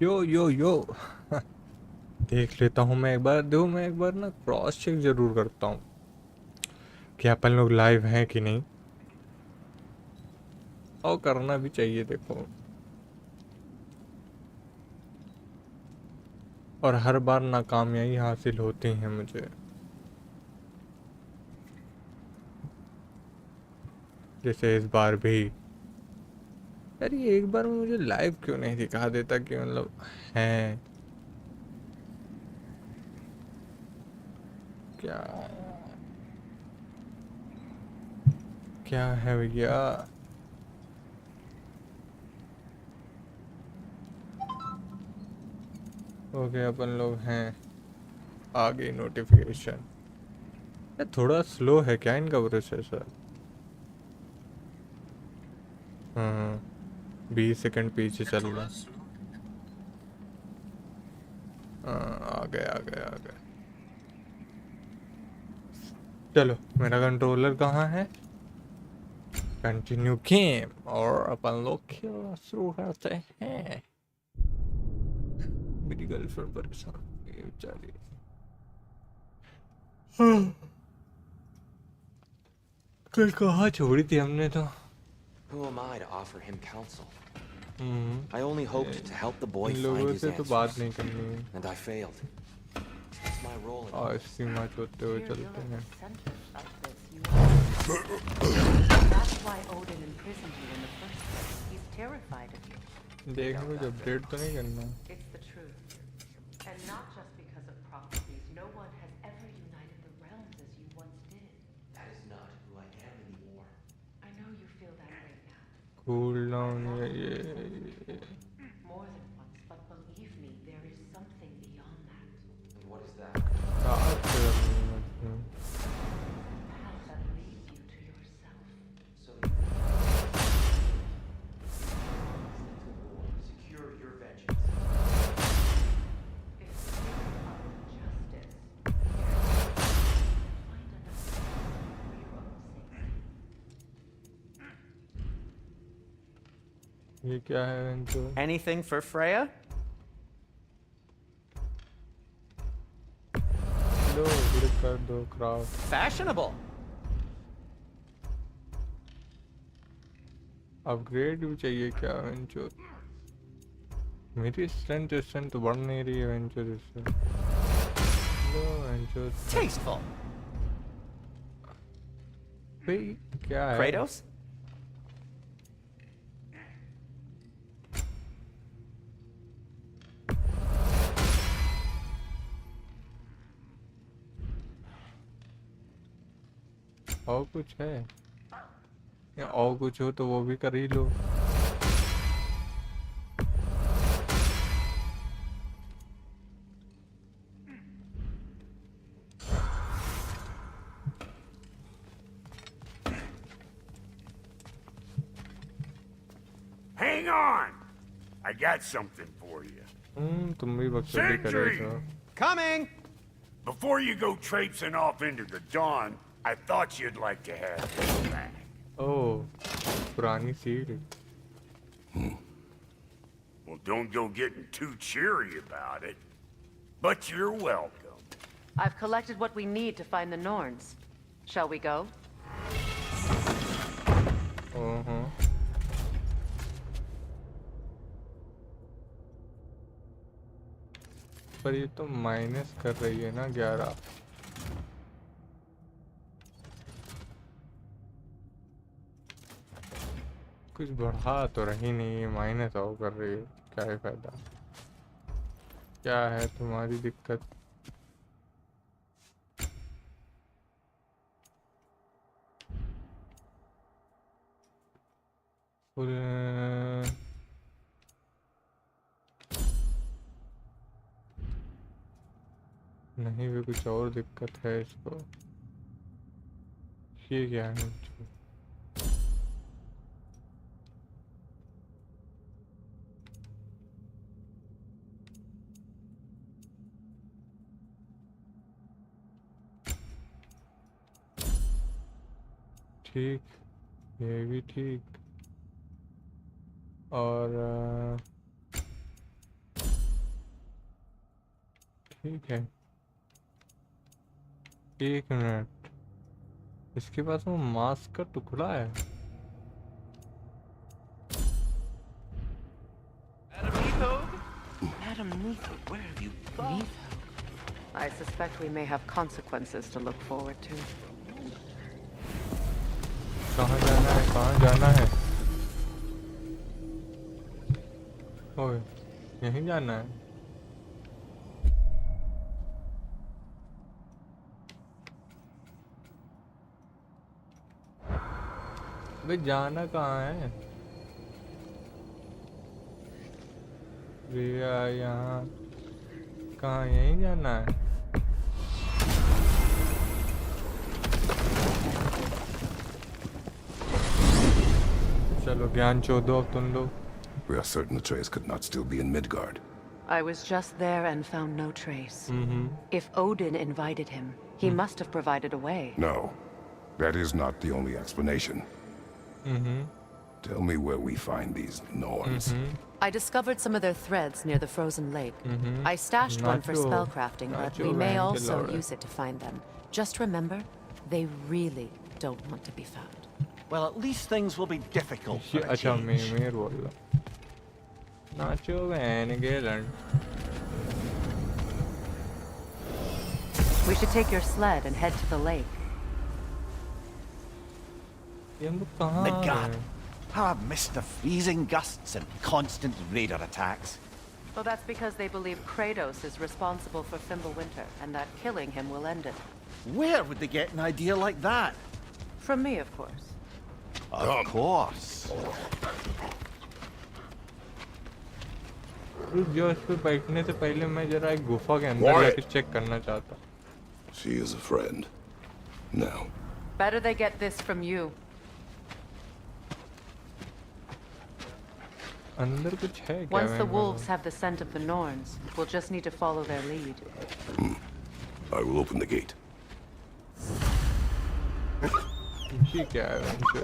यो यो यो। देख लेता हूँ मैं एक बार, देखो मैं एक बार ना क्रॉस चेक जरूर करता हूँ कि अपन लोग लाइव हैं कि नहीं, और करना भी चाहिए देखो। और हर बार नाकामयाबी हासिल होती है मुझे, जैसे इस बार भी। यार ये एक बार में मुझे लाइव क्यों नहीं दिखा देता कि मतलब है क्या, क्या है भैया। ओके अपन लोग हैं, आ गई नोटिफिकेशन। यार थोड़ा स्लो है क्या इनका प्रोसेसर। हाँ, 20 सेकंड पीछे चल रहा। हाँ, आ गए आ गए आ गए। चलो मेरा कंट्रोलर कहाँ है। कंटिन्यू गेम, और अपन लोग खेलना शुरू करते हैं। मेरी गर्लफ्रेंड परेशान हो गई है बेचारी। कल कहाँ छोड़ी थी हमने तो। Who am I to offer him counsel? I only hoped to help the in boy find लोगों his से तो बात answers, नहीं करनी है। and I failed. That's my role in all और this. इसकी मैच होते हुए चलते हैं। That's why Odin imprisoned you in the first place. He's terrified of you. देखने कुछ अपडेट तो नहीं करना। It's the truth. And not just because of prophecies. No one has ever united the realms as you once did. That is not who I am anymore. I know you feel that way now. Cool down ये। More than once, but believe me, there is something beyond that. And what is that? साथ करनी है उसमें। A path that leads you to yourself. So you secure your vengeance. It's the gift of justice. Find enough for your own sake. ये क्या है इनको। Anything for Freya? Low click कर दो क्राफ्ट। Fashionable. अपग्रेड भी चाहिए क्या venture. मेरी स्ट्रेंथ तो बढ़ नहीं रही है वेंचर इससे। लो वेंचर। Tasteful. भाई क्या है। Kratos? और कुछ है, या और कुछ हो तो वो भी कर ही लो। Hang on! I got something for you. तुम भी बकचोदी कर रहे Sentry! हो। Coming! Before you go traipsing off into the dawn, I thought you'd like to have this back. ओह, पुरानी seal. Well, don't go getting too cheery about it. But you're welcome. I've collected what we need to find the Norns. Shall we go? ओहो। पर ये तो minus कर रही है ना 11। कुछ बढ़ा तो रही नहीं है, माइनस और कर रही है। क्या है फायदा, क्या है तुम्हारी दिक्कत। नहीं भी कुछ और दिक्कत है इसको। ये क्या है। ठीक, ये भी ठीक। और ठीक है, 1 मिनट। इसके पास वो मास्क का टुकड़ा है। Madam Neath, where have you gone? I suspect we may have consequences to look forward to. कहाँ जाना है, कहाँ जाना है? ओए, यहीं जाना है। अबे जाना कहाँ है? भैया यहाँ कहाँ, यहीं जाना है? चलो ज्ञान चोदो अब तुम लोग। We are certain the trace could not still be in Midgard. I was just there and found no trace. If Odin invited him, he must have provided a way. No, that is not the only explanation. Tell me where we find these Norns. I discovered some of their threads near the frozen lake. I stashed one for Nacho. spellcrafting, but Nacho we may Van also Delore. use it to find them. Just remember, they really don't want to be found. Well, at least things will be difficult for a अच्छा मैं change. बोल रहा। नाचो van गेलन। We should take your sled and head to the lake. ये हम लोग कहाँ आ Midgard. रहे हैं? How I've missed the freezing gusts and constant raider attacks. Well, that's because they believe Kratos is responsible for Fimbulwinter, and that killing him will end it. Where would they get an idea like that? From me, of course. Of course. रुक जाओ, इस पे बैठने से पहले मैं जरा एक गुफा के अंदर Quiet. जाके चेक करना चाहता। She is a friend. Now, Better they get this from you. अंदर कुछ है क्या? Once the वैन wolves में? have the scent of the Norns, we'll just need to follow their lead. I will open the gate. ये क्या है van से?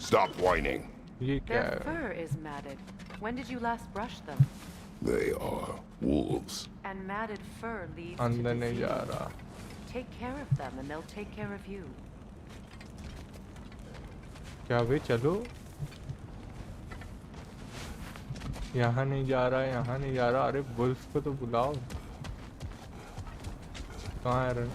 Stop whining. ये क्या Their है? fur is matted. When did you last brush them? They are wolves. And matted fur leads to अंदर नहीं जा disease. रहा। Take care of them and they'll take care of you. क्या भाई चलो? यहाँ नहीं जा रहा, यहाँ नहीं जा रहा। अरे वुल्फ को तो बुलाओ। कहाँ है रे?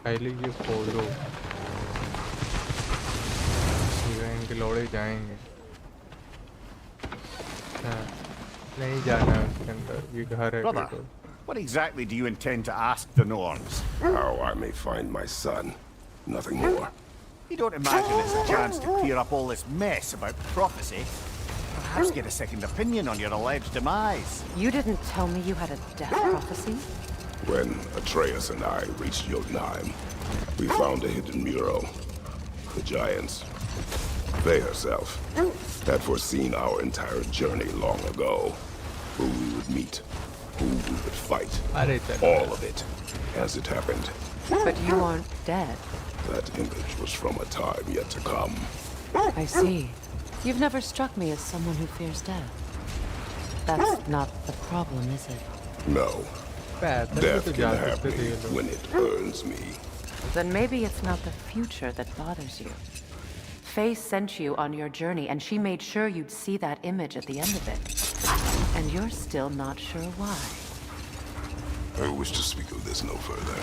पहले ये फोड़ो, इनके लौड़े जाएंगे। हाँ, नहीं जाना है उसके अंदर, ये घर है। Brother, बेटो। what exactly do you intend to ask the Norns? How I may find my son. Nothing more. You don't imagine it's a chance to clear up all this mess about prophecy? Perhaps get a second opinion on your alleged demise. You didn't tell me you had a death prophecy? When Atreus and I reached Jotunheim, we found a hidden mural. The giants, they herself, had foreseen our entire journey long ago. Who we would meet, who we would fight. अरे चलो। All of it, as it happened. But you aren't dead. That image was from a time yet to come. I see. You've never struck me as someone who fears death. That's not the problem, is it? No, पैदल भी death तो can जा have सकते थे me ये लोग। when it earns me. Then maybe it's not the future that bothers you. Faye sent you on your journey, and she made sure you'd see that image at the end of it. And you're still not sure why. I wish to speak of this no further.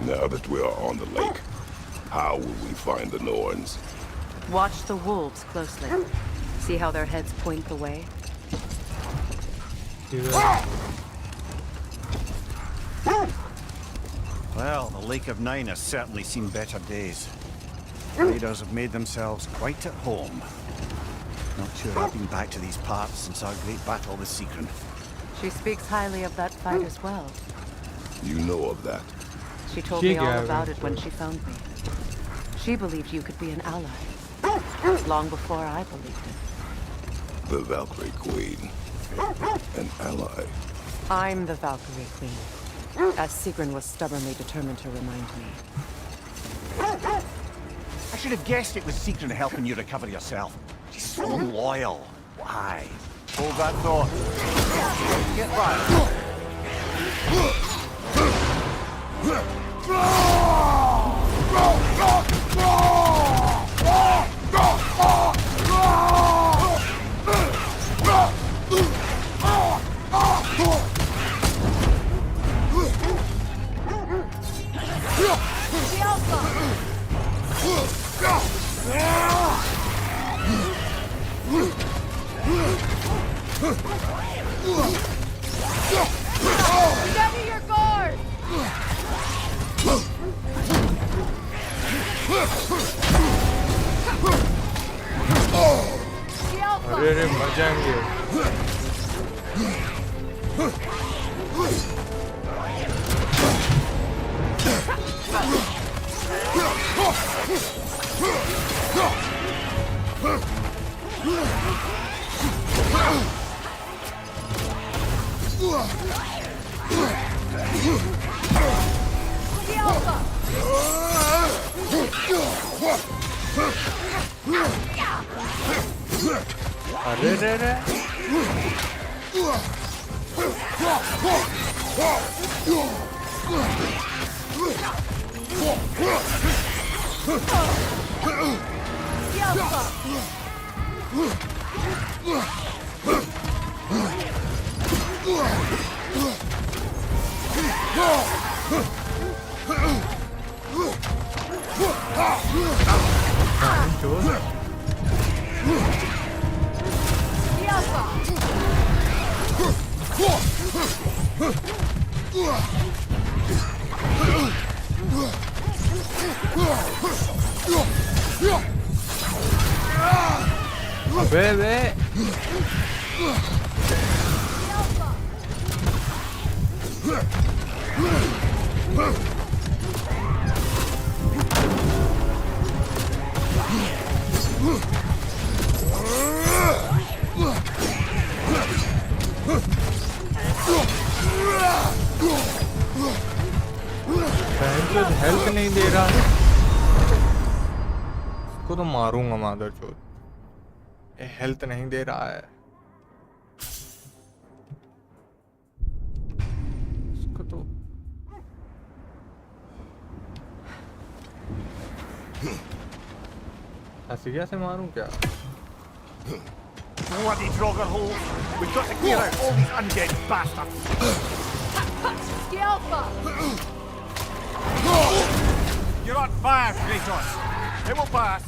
Now that we are on the lake, how will we find the Norns? Watch the wolves closely. See how their heads point the way? इधर Well, the Lake of Nine has certainly seen better days. Raiders have made themselves quite at home. Not sure I've been back to these parts since our great battle with Seacron. She speaks highly of that fight as well. You know of that. She told She me all gave about it it when she found me. She believed you could be an ally. Long before I believed it. The Valkyrie Queen. An ally. I'm the Valkyrie Queen, as Sigrun was stubbornly determined to remind me. I should have guessed it was Sigrun helping you recover yourself. She's so loyal. Why? Hold that thought. Get right. Steady your guard! अरे मर जाएंगे अरे रे रे Bebe. Help नहीं दे रहा इसको तो मारूंगा मादर चोद हेल्थ नहीं दे रहा है इसको तो हसिया से मारूं क्या Bloody Draugr hole! We've got to clear out all these undead bastards! Alpha! You're on fire, Kratos! It will pass!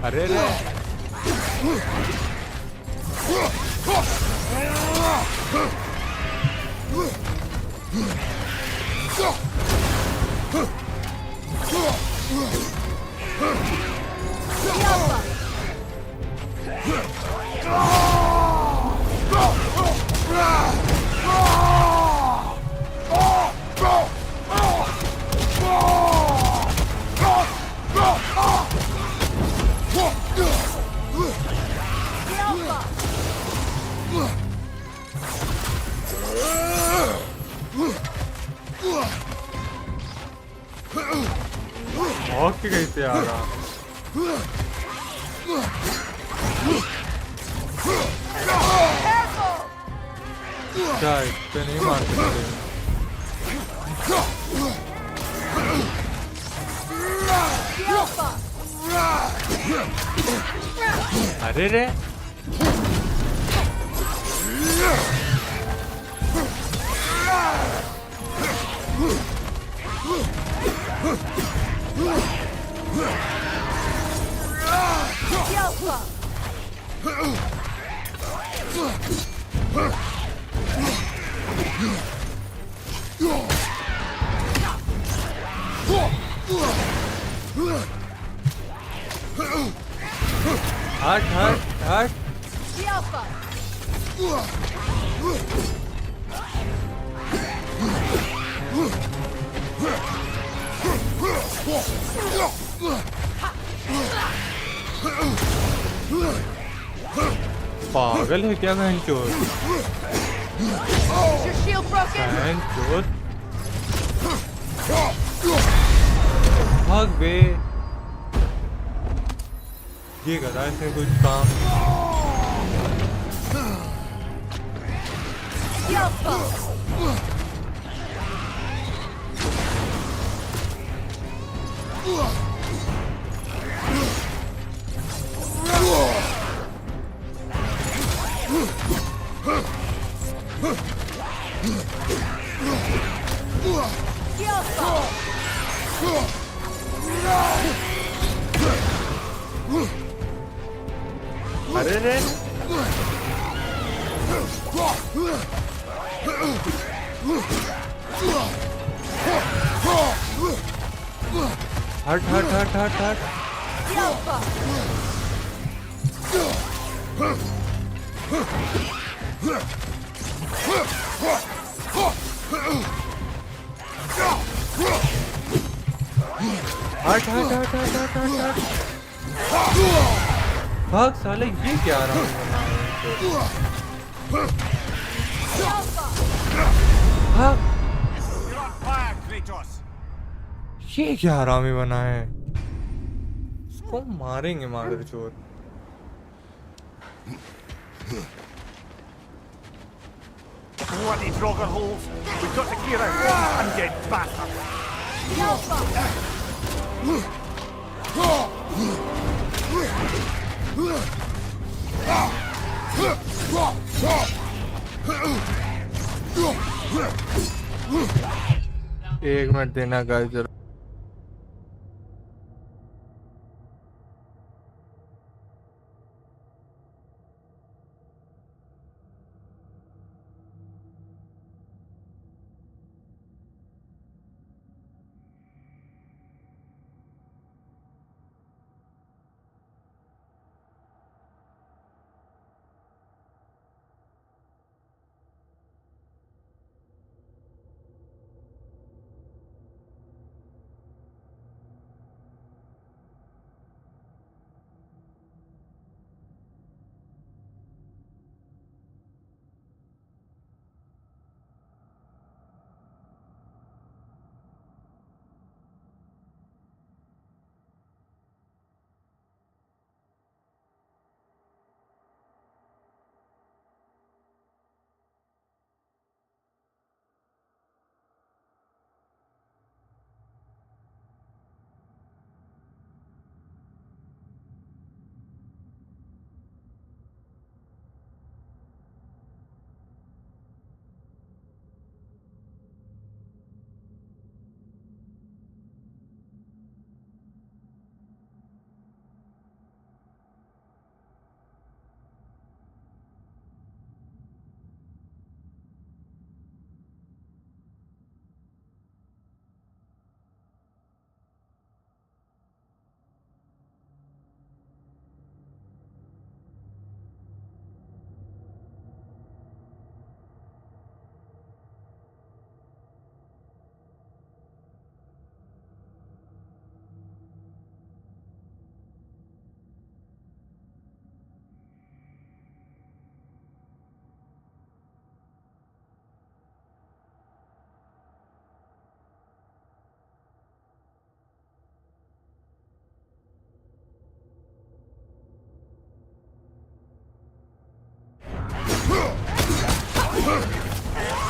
अरे रे भाग के कैसे आ रहा क्या इतने नहीं मार सकते अरे रे हट हट हट The Alpha. पागल है क्या बहनचोद? Is your shield broken? बहनचोद भाग बे। ये करा इसने कुछ काम। The Alpha. The Alpha. अरे रे हट हट हट हट हट। The Alpha. हट हट हट हट हट हट हट। भाग साले, ये क्या रहा है? The Alpha. भाग। You're on fire, Kratos. ये क्या हरामी बना है? इसको मारेंगे मादरचोद। Bloody Draugr holes. We've got to clear out one undead bastard. The Alpha. एक मिनट देना गाइस जरा।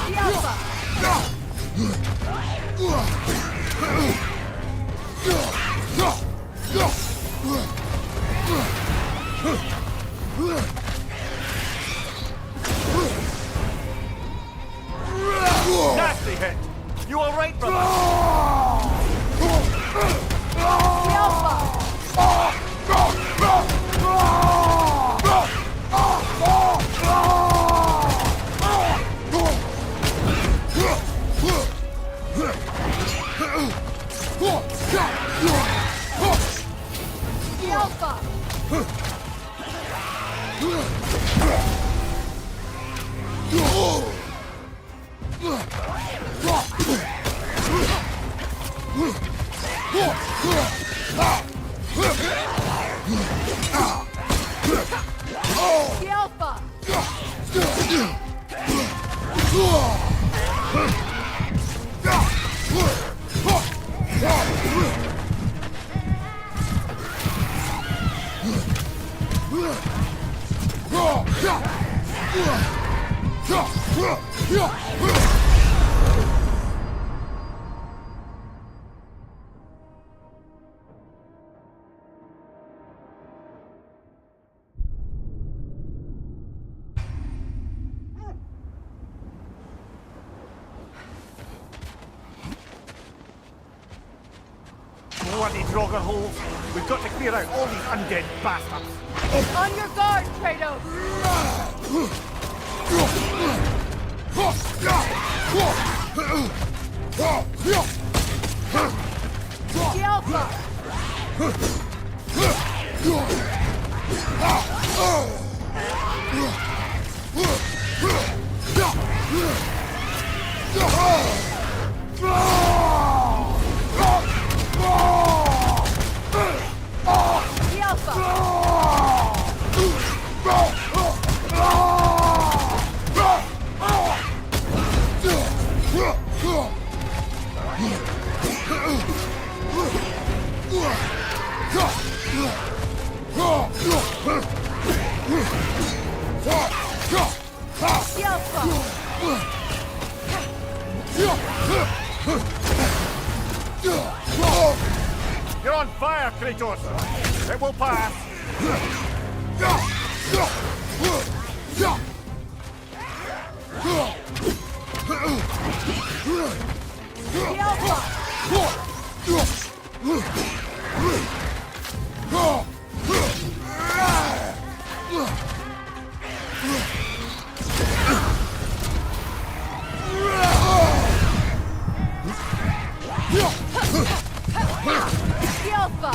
The Alpha. Nasty hit. You all right, brother? The Alpha. The Alpha. The Alpha! Bloody Draugr holes. We've got to clear out all these undead bastards. On your guard, Kratos! The Alpha! The Alpha! The Alpha! You're on fire, Kratos. It will pass. The Alpha! The Alpha!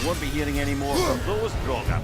Won't be hearing any more from those Draugr.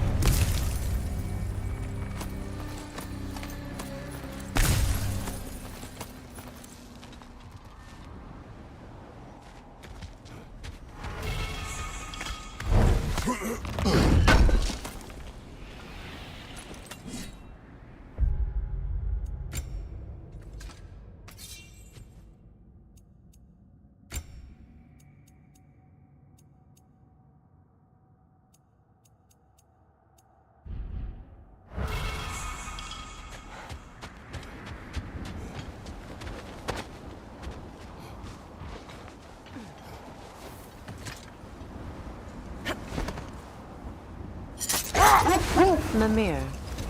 Mimir,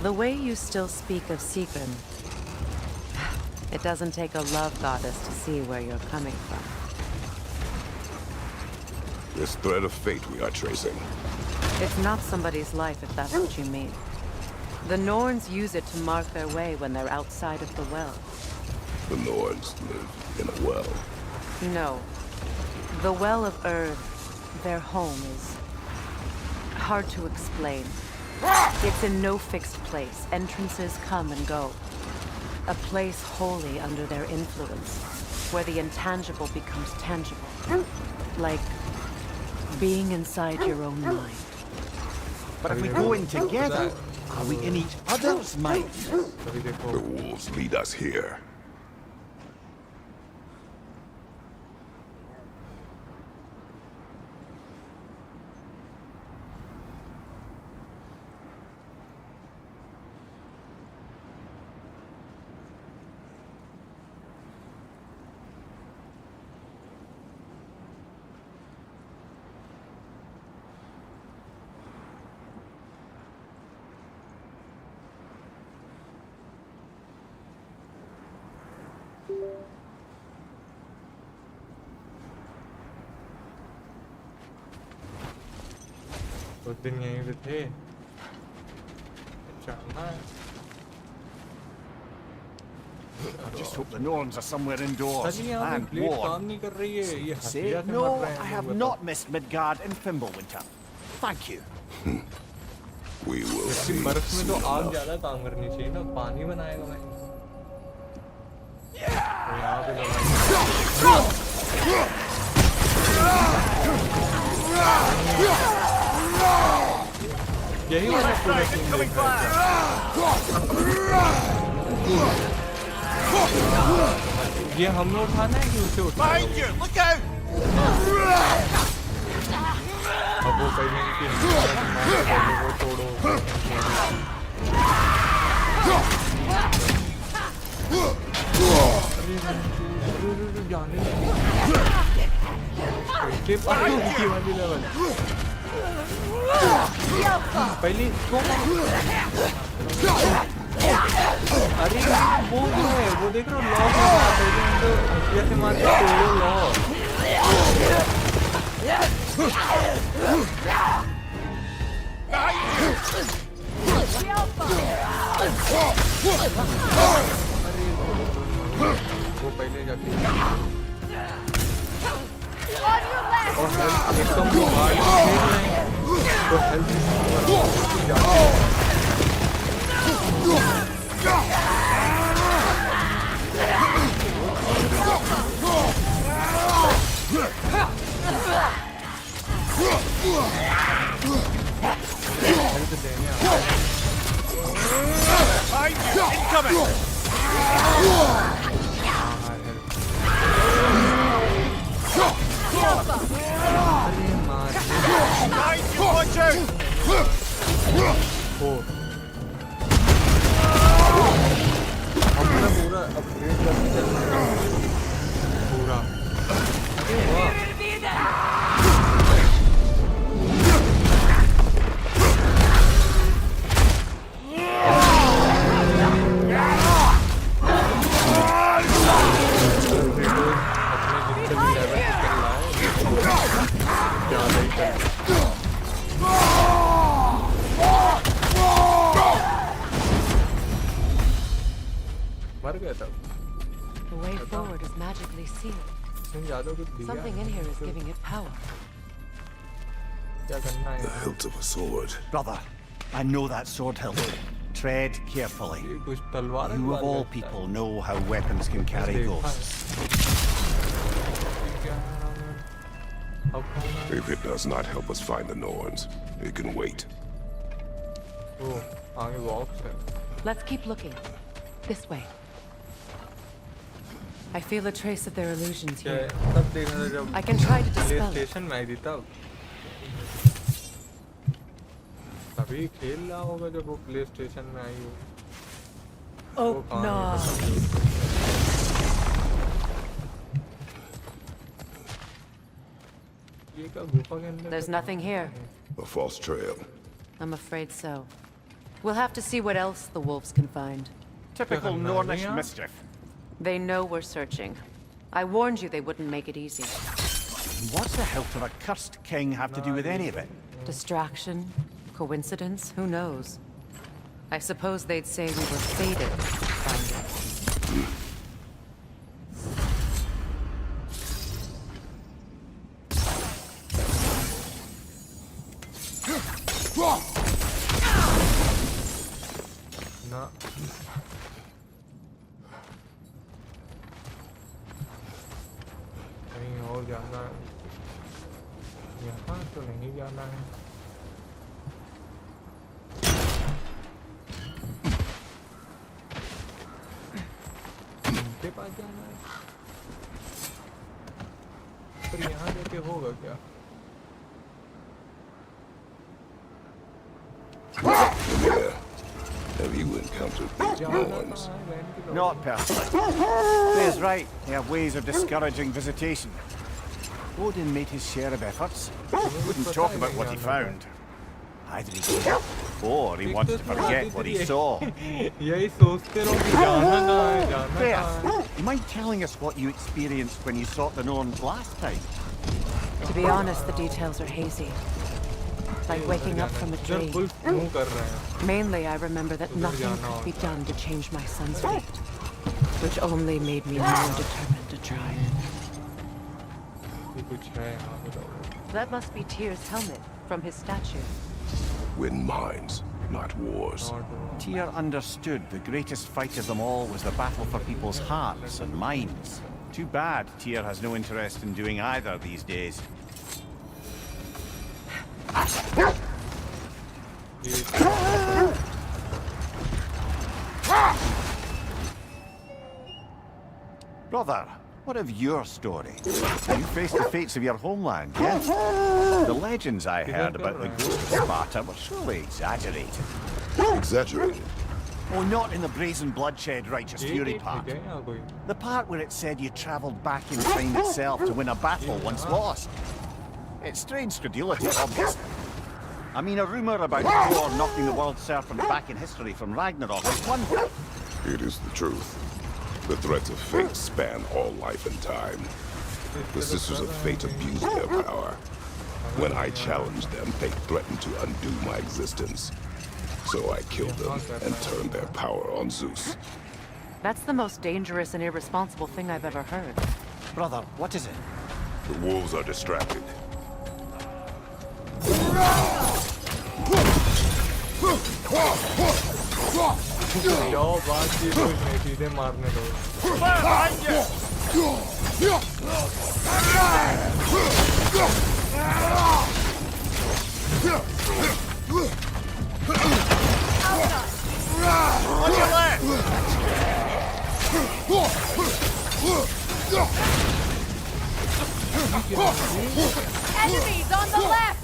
the way you still speak of Seegrin, it doesn't take a love goddess to see where you're coming from. This thread of fate we are tracing. It's not somebody's life, if that's what you mean. The Norns use it to mark their way when they're outside of the well. The Norns live in a well. No. The Well of Earth, their home, is hard to explain. It's in no fixed place. Entrances come and go. A place wholly under their influence, where the intangible becomes tangible. Like being inside your own mind. But if we go in together, are we in each other's minds? The wolves lead us here. उस दिन यहीं पे थे जाना है Just hope the Norns are somewhere indoors sir यहाँ पे and plate warm. काम नहीं कर रही है ये Say हथियार से no, मर रहे I हैं have लोग, not missed Midgard in Fimbulwinter. Thank you. We will बताओ। see बर्फ में तो soon आग enough. ज्यादा काम करनी चाहिए ना पानी बनाएगा मैं तो यहाँ पे यही वाला पूरा सीन देखा है ये हमें उठाना है कि उसे उठाना है Behind you! Look out! अब वो पहले की वो तोड़ो जाने कैसे पानी की वाली लेवल पहले अरे वो जो है वो देख रहे हो लॉ पहले हम तो हथियार से मार के तोड़ो लॉ वो पहले जाके और हेल्थ एकदम वो हार्ड खेल रहे हैं तो health Incoming! Behind you, watch out! अपना पूरा अपग्रेड करके चल रहा है पूरा अरे वाह The way forward is magically sealed. Something in here is giving it power. क्या करना है The hilt of a sword. Brother, I know that sword hilt. Tread carefully. ये कुछ तलवार You of all people know how weapons can carry ghosts. If it does not help us find the Norns, it can wait. ओह आगे box है Let's keep looking. This way. I feel a trace of their illusions क्या है here. तब देखा था जब I can try to play dispel it. Station में आई थी तब तभी खेल रहा होगा जब वो प्ले स्टेशन में आई हो Oh वो कहाँ no. है पता नहीं। ये क्या गुफा के अंदर There's nothing here. A false trail. I'm afraid so. We'll have to see what else the wolves can find. Typical करना है Nornish यहाँ? mischief. They know we're searching. I warned you they wouldn't make it easy. What's the hilt of a cursed king have to do with any of it? Distraction? Coincidence? Who knows? I suppose they'd say we were fated to find it. ना कहीं और जाना है यहाँ तो नहीं जाना है इनके पास जाना है पर यहाँ जाके होगा क्या Yeah. Have you encountered these Norns? Not personally. Faye's right. They have ways of discouraging visitation. Odin made his share of efforts. He wouldn't talk about what he found. Either he gave up, or he wants to forget what he saw. यही सोचते रहो कि जाना कहाँ है जाना Faye, कहाँ है you mind telling us what you experienced when you sought the Norns last time? To be honest, the details are hazy. like waking up from a dream. Full move कर रहे हैं. Mainly, I remember that nothing could be done to change my son's fate, which only made me more determined to try. ये कुछ है यहाँ पे. That must be Tyr's helmet from his statue. Win minds, not wars. Tyr understood the greatest fight of them all was the battle for people's hearts and minds. Too bad Tyr has no interest in doing either these days. Brother, what of your story? You faced the fates of your homeland, yes? The legends I heard about the ghost of Sparta were surely exaggerated. Exaggerated? Oh, not in the brazen bloodshed righteous fury part. The part where it said you travelled back in time itself to win a battle once lost. It's strange credulity, obviously. I mean, a rumour about Thor knocking the world serpent back in history from Ragnarok is one thing. It is the truth. The threads of fate span all life and time. The Sisters of Fate abused their power. When I challenged them, fate threatened to undo my existence. So I killed them and turned their power on Zeus. That's the most dangerous and irresponsible thing I've ever heard. Brother, what is it? The wolves are distracted. जाओ बात की कुछ नहीं सीधे मारने दो. Enemies on the left!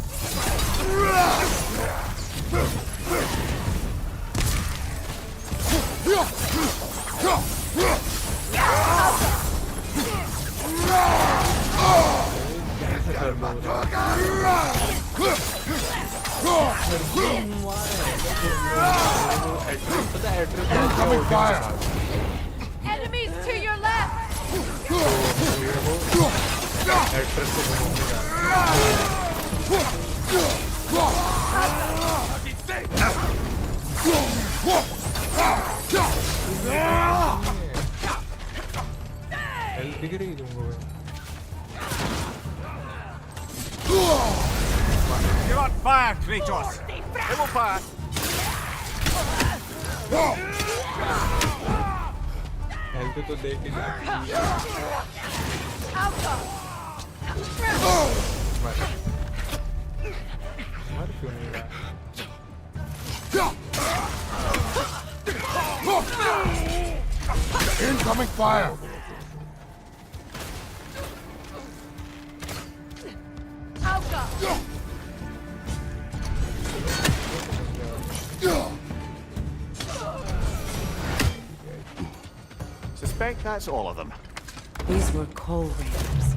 Enemies to your left! You're on fire, Kratos! It will pass! Health तो देख ही मर क्यों नहीं रहा. Incoming fire! Suspect that's all of them. These were coal raiders.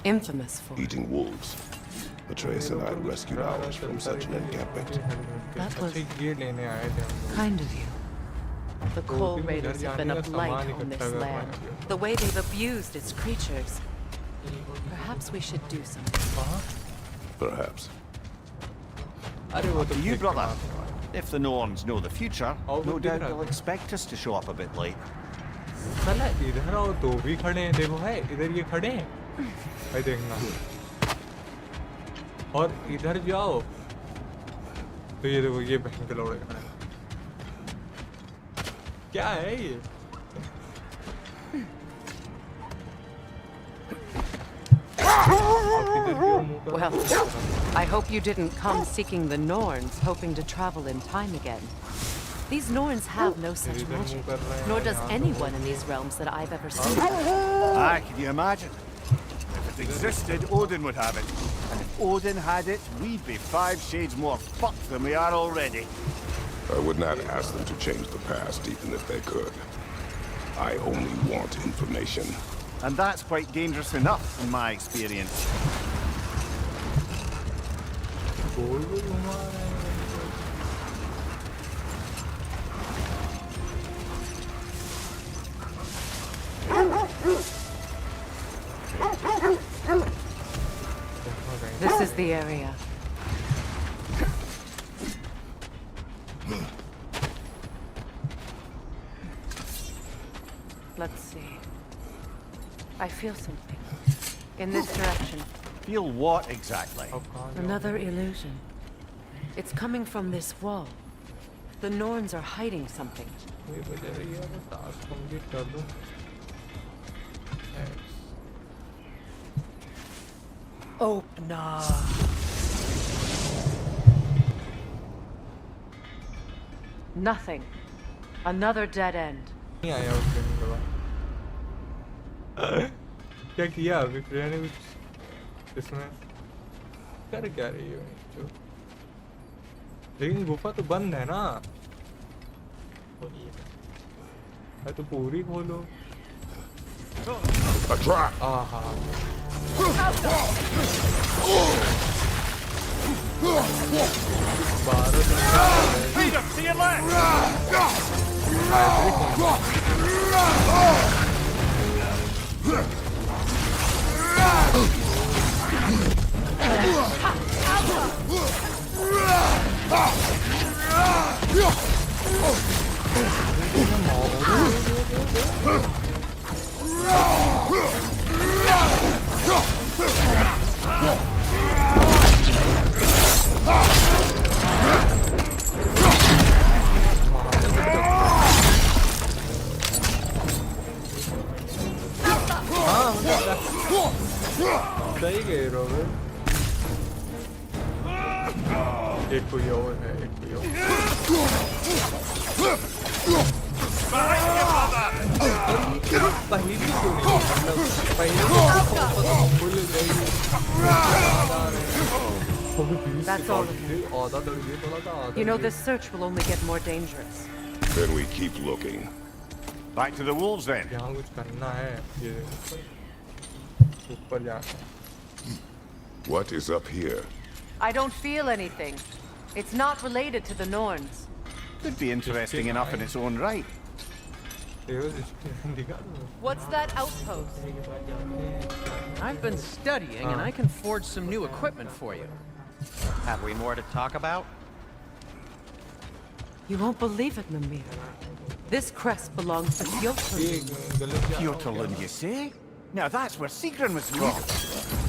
Infamous for Eating wolves. Atreus and I rescued ours from such an encampment. That was ये लेने आए थे हम लोग. kind of you. The coal raiders have been a blight on this land. The way they've abused its creatures. Perhaps we should do something. Perhaps. अरे वो तो To you, ठीक brother. बात है. If the Norns know the future, Oh, no we doubt did. they'll expect us to show up a bit late. साला इधर आओ तो भी खड़े हैं. देखो है इधर ये खड़े हैं. भाई देखना. और इधर जाओ तो ये देखो ये बहन के लौड़े खड़े हैं. क्या है ये? Well, I hope you didn't come seeking the Norns, hoping to travel in time again. These Norns have no such magic, nor does anyone in these realms that I've ever seen. Aye, can you imagine? If it existed, Odin would have it. And if Odin had it, we'd be 5 shades more fucked than we are already. I would not ask them to change the past, even if they could. I only want information. And that's quite dangerous enough, in my experience. This is the area. Let's see. I feel something. In this direction. Feel what exactly? Another illusion. It's coming from this wall. The Norns are hiding something. Open up. Nothing. Another dead end. नहीं आया उस दिन के बाद क्या किया अभी प्रिया ने कुछ इसमें कर क्या रही है जो लेकिन गुफा तो बंद है ना अरे तो पूरी खोलो आहा Freedom to your land! सही गए रोबे एक कोई और है एक कोई और पहली क्यों नहीं मतलब पहले भूल गई That's all of them. You know, this search will only get more dangerous. Then we keep looking. Back to the wolves then. यहाँ कुछ करना है ये ऊपर जाना What is up here? I don't feel anything. It's not related to the Norns. Could be interesting enough in its own right. What's that outpost? I've been studying and I can forge some new equipment for you. Have we more to talk about? You won't believe it, Mimir. This crest belongs to Fjotalin. Fjotalin, you say? Now that's where Sigrun was from.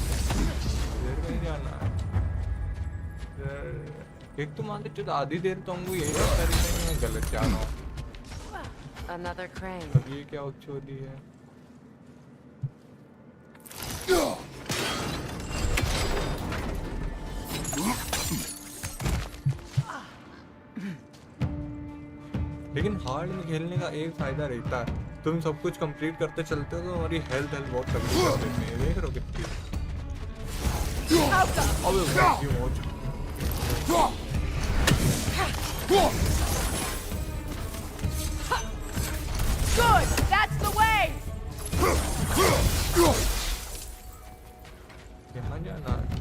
एक तो मान लीजिए तो आधी देर तो हमको यही लगता है कि मैं गलत जा रहा हूँ Another crane. अब ये क्या उच्छोदी है लेकिन हार्ड में खेलने का एक फायदा रहता है तुम सब कुछ कंप्लीट करते चलते हो तो हमारी हेल्थ बहुत कम कर देती है देख रहे हो कितनी अबे क्यों हो Good! That's the way! यहाँ जाना है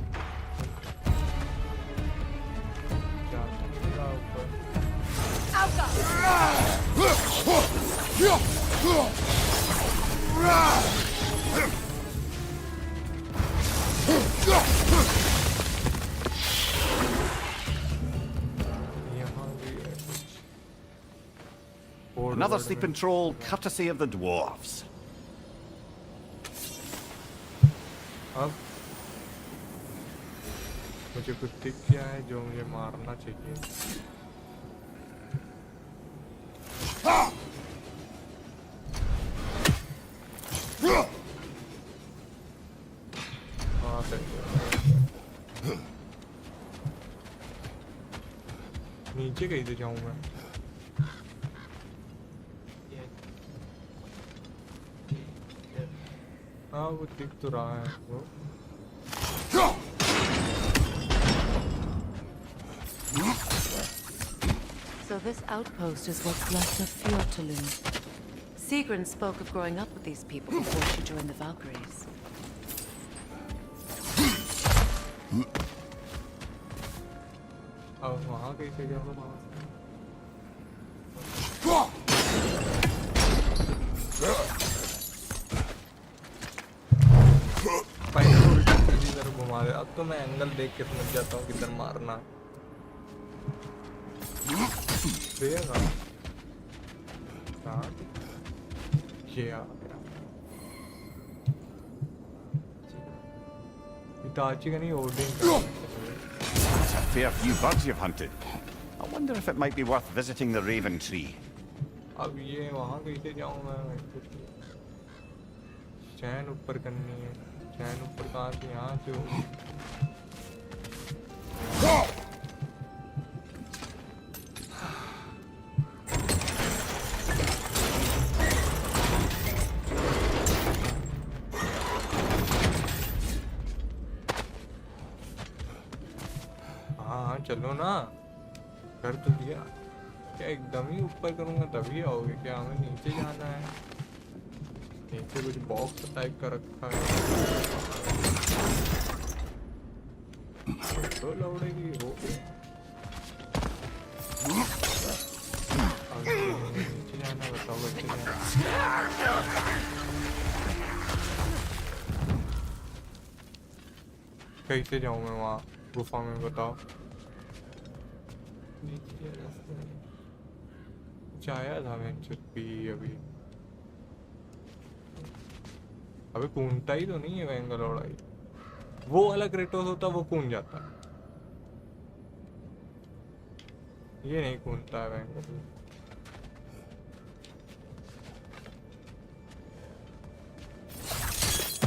Another sleeping troll, courtesy of the dwarves. अब मुझे कुछ दिख गया है जो मुझे मारना चाहिए नीचे कहीं से जाऊं मैं हाँ वो दिख तो रहा है वो So this outpost is what's left of Fjotalin. Sigrun spoke of growing up with these people before she joined the Valkyries. अब वहाँ कैसे जाऊँ पहले उल्टी सीधी तरफ घुमा दे अब तो मैं एंगल देख के समझ जाता हूँ किधर मारना देगा ये आ गया इताची का नहीं ओडिन का That's a fair few birds you've hunted. I wonder if it might be worth visiting the Raven Tree. अब ये वहाँ कैसे जाऊँ मैं चैन ऊपर करनी है चैन ऊपर कहाँ से यहाँ से हो हाँ चलो ना कर तो दिया क्या एकदम ही ऊपर करूँगा तभी आओगे क्या हमें नीचे जाना है नीचे कुछ बॉक्स टाइप का रखा है तो लौड़ेगी हो नीचे जाना बताओ बच्चे कैसे जाऊँ मैं वहाँ गुफा में बताओ नीचे आया था मैं भी अभी अबे कूदता ही तो नहीं है बेंगलोर वो वाला क्रेटोस होता वो कूद जाता ये नहीं कूदता है बेंगलोर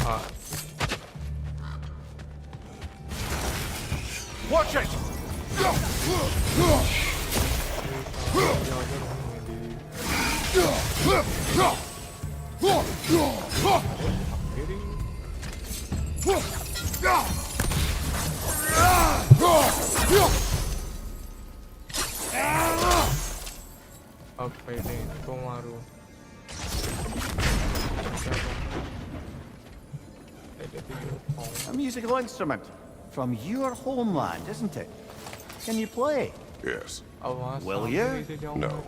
हाँ Watch it! अब पहले इसको मारो A musical instrument from your homeland, isn't it? Can you play? Yes. Will you? No.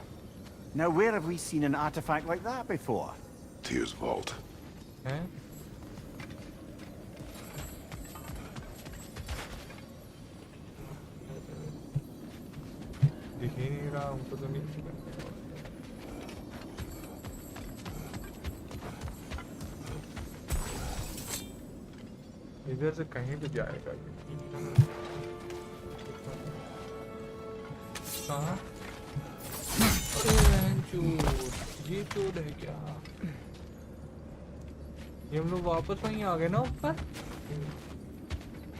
Now, where have we seen an artifact like that before? Tears Vault. हैं? दिख ही नहीं रहा हमको तो नहीं दिख रहा इधर से कहीं भी जाएगा कहाँ ये चोर है क्या ये हम लोग वापस वहीं आ गए ना ऊपर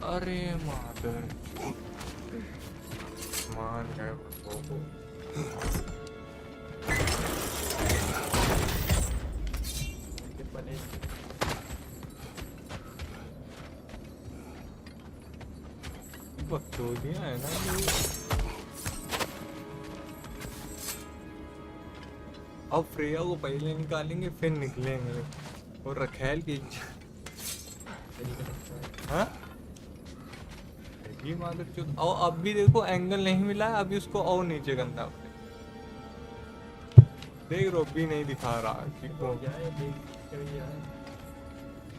अरे मादर मान गए बकचोदियां है ना ये अब फ्रेया को पहले निकालेंगे फिर निकलेंगे और रखेल की हाँ मादर चौथ और अब भी देखो एंगल नहीं मिला है अभी उसको और नीचे करना देख रो भी नहीं दिखा रहा कि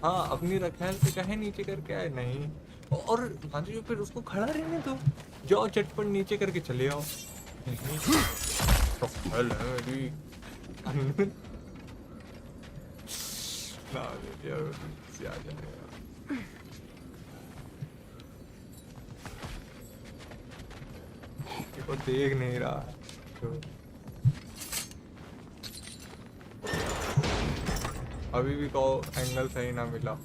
हाँ अपनी रखेल से कहे नीचे करके आए नहीं और मादर जो फिर उसको खड़ा रहने दो जाओ चटपट नीचे करके चले आओ रखेल है मेरी ना आ जाएगा वो देख नहीं रहा तो अभी भी कहो एंगल सही ना मिला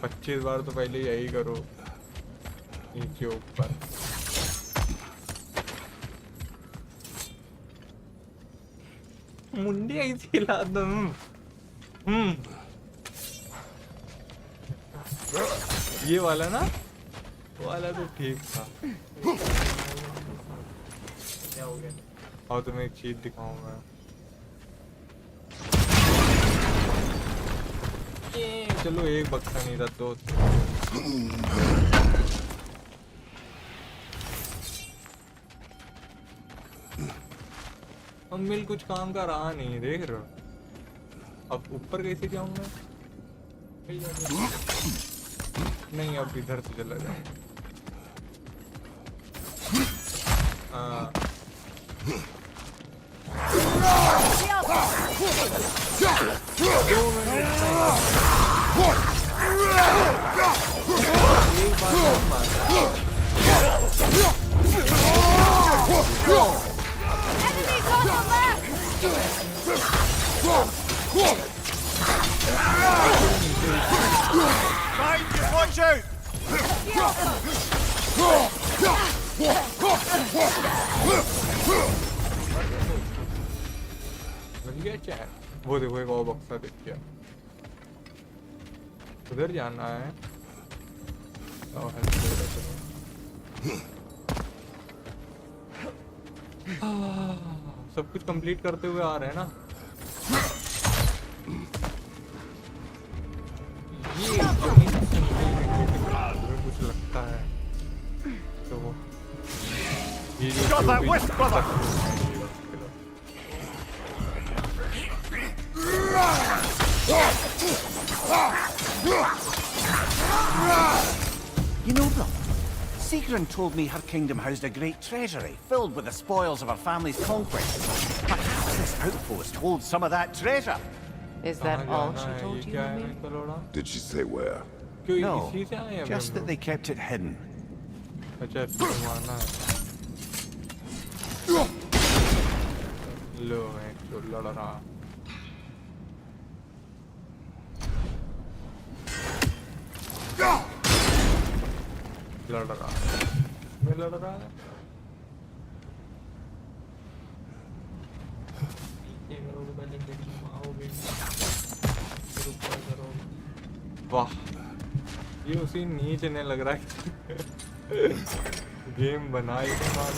25 बार तो पहले यही करो नीचे ऊपर मुंडी ऐसी हिला दूं ये वाला ना वो वाला तो ठीक था क्या हो गया और तुम्हें एक चीज दिखाऊंगा चलो एक बक्सा नहीं था तो अब मिल कुछ काम का रहा नहीं देख रहे हो अब ऊपर कैसे जाऊंगा नहीं अब इधर से चला जाऊंगा Enemies on the left! Watch out! मिल गया क्या? वो देखो एक और बक्सा दिख गया। उधर जाना है। और सब कुछ कंप्लीट करते हुए आ रहे हैं ना। ये कुछ लगता है तो ये You know, brother, Sigrun told me her kingdom housed a great treasury filled with the spoils of her family's conquest. Perhaps this outpost holds some of that treasure. Is that all she told you, Mummy? Did she say where? No, just that they kept it hidden. अच्छा मारना है लो है तो लड़ रहा मैं लड़ रहा है वाह ये उसी नीचे ने लग रहा है गेम बनाई के बाद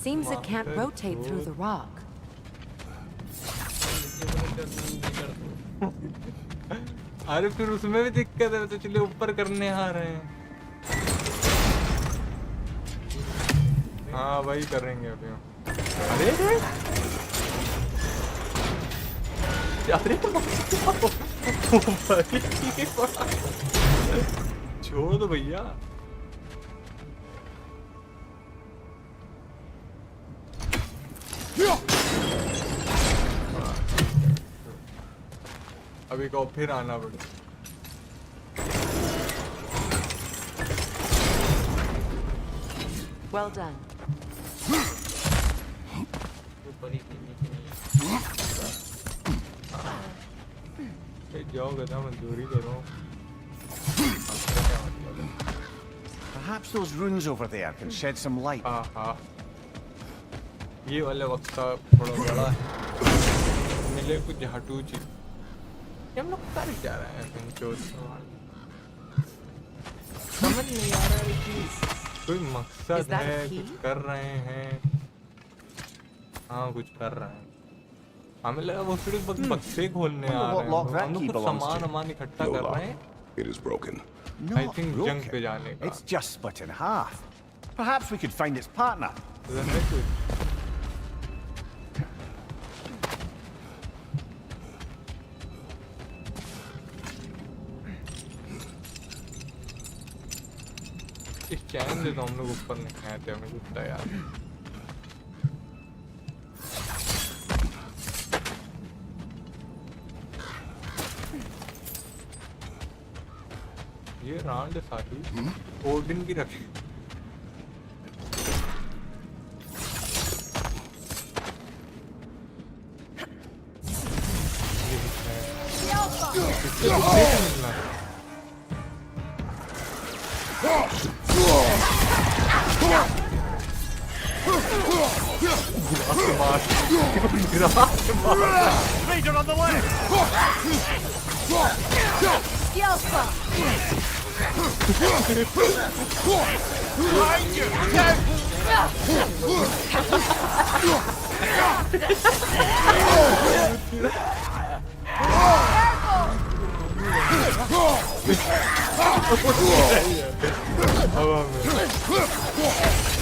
Seems it can't rotate through the rock. अरे फिर उसमें भी दिक्कत है तो चलिए ऊपर करने आ रहे हैं हाँ वही करेंगे अभी अरे अरे छोड़ दो भैया अभी को फिर आना पड़े Well done. जाओ गधा मंजूरी करो Perhaps those runes over there can shed some light. हाँ ये वाले वक्त का थोड़ा बड़ा है मिले कुछ झाटू चीज हम लोग कर क्या रहे हैं समझ नहीं आ रहा है कि कोई मकसद है कुछ कर रहे हैं हाँ कुछ कर रहे हैं हमें लगा वो सिर्फ बक्से खोलने आ रहे हैं हम लोग कुछ सामान इकट्ठा कर रहे हैं It is broken. I think जंग पे जाने का It's just split in half. Perhaps we could find its partner. इस चैनल से तो हम लोग ऊपर नहीं आए थे हमें लगता है यार ये रांड साथी ओडिन की रखे Raider on the left! Behind you!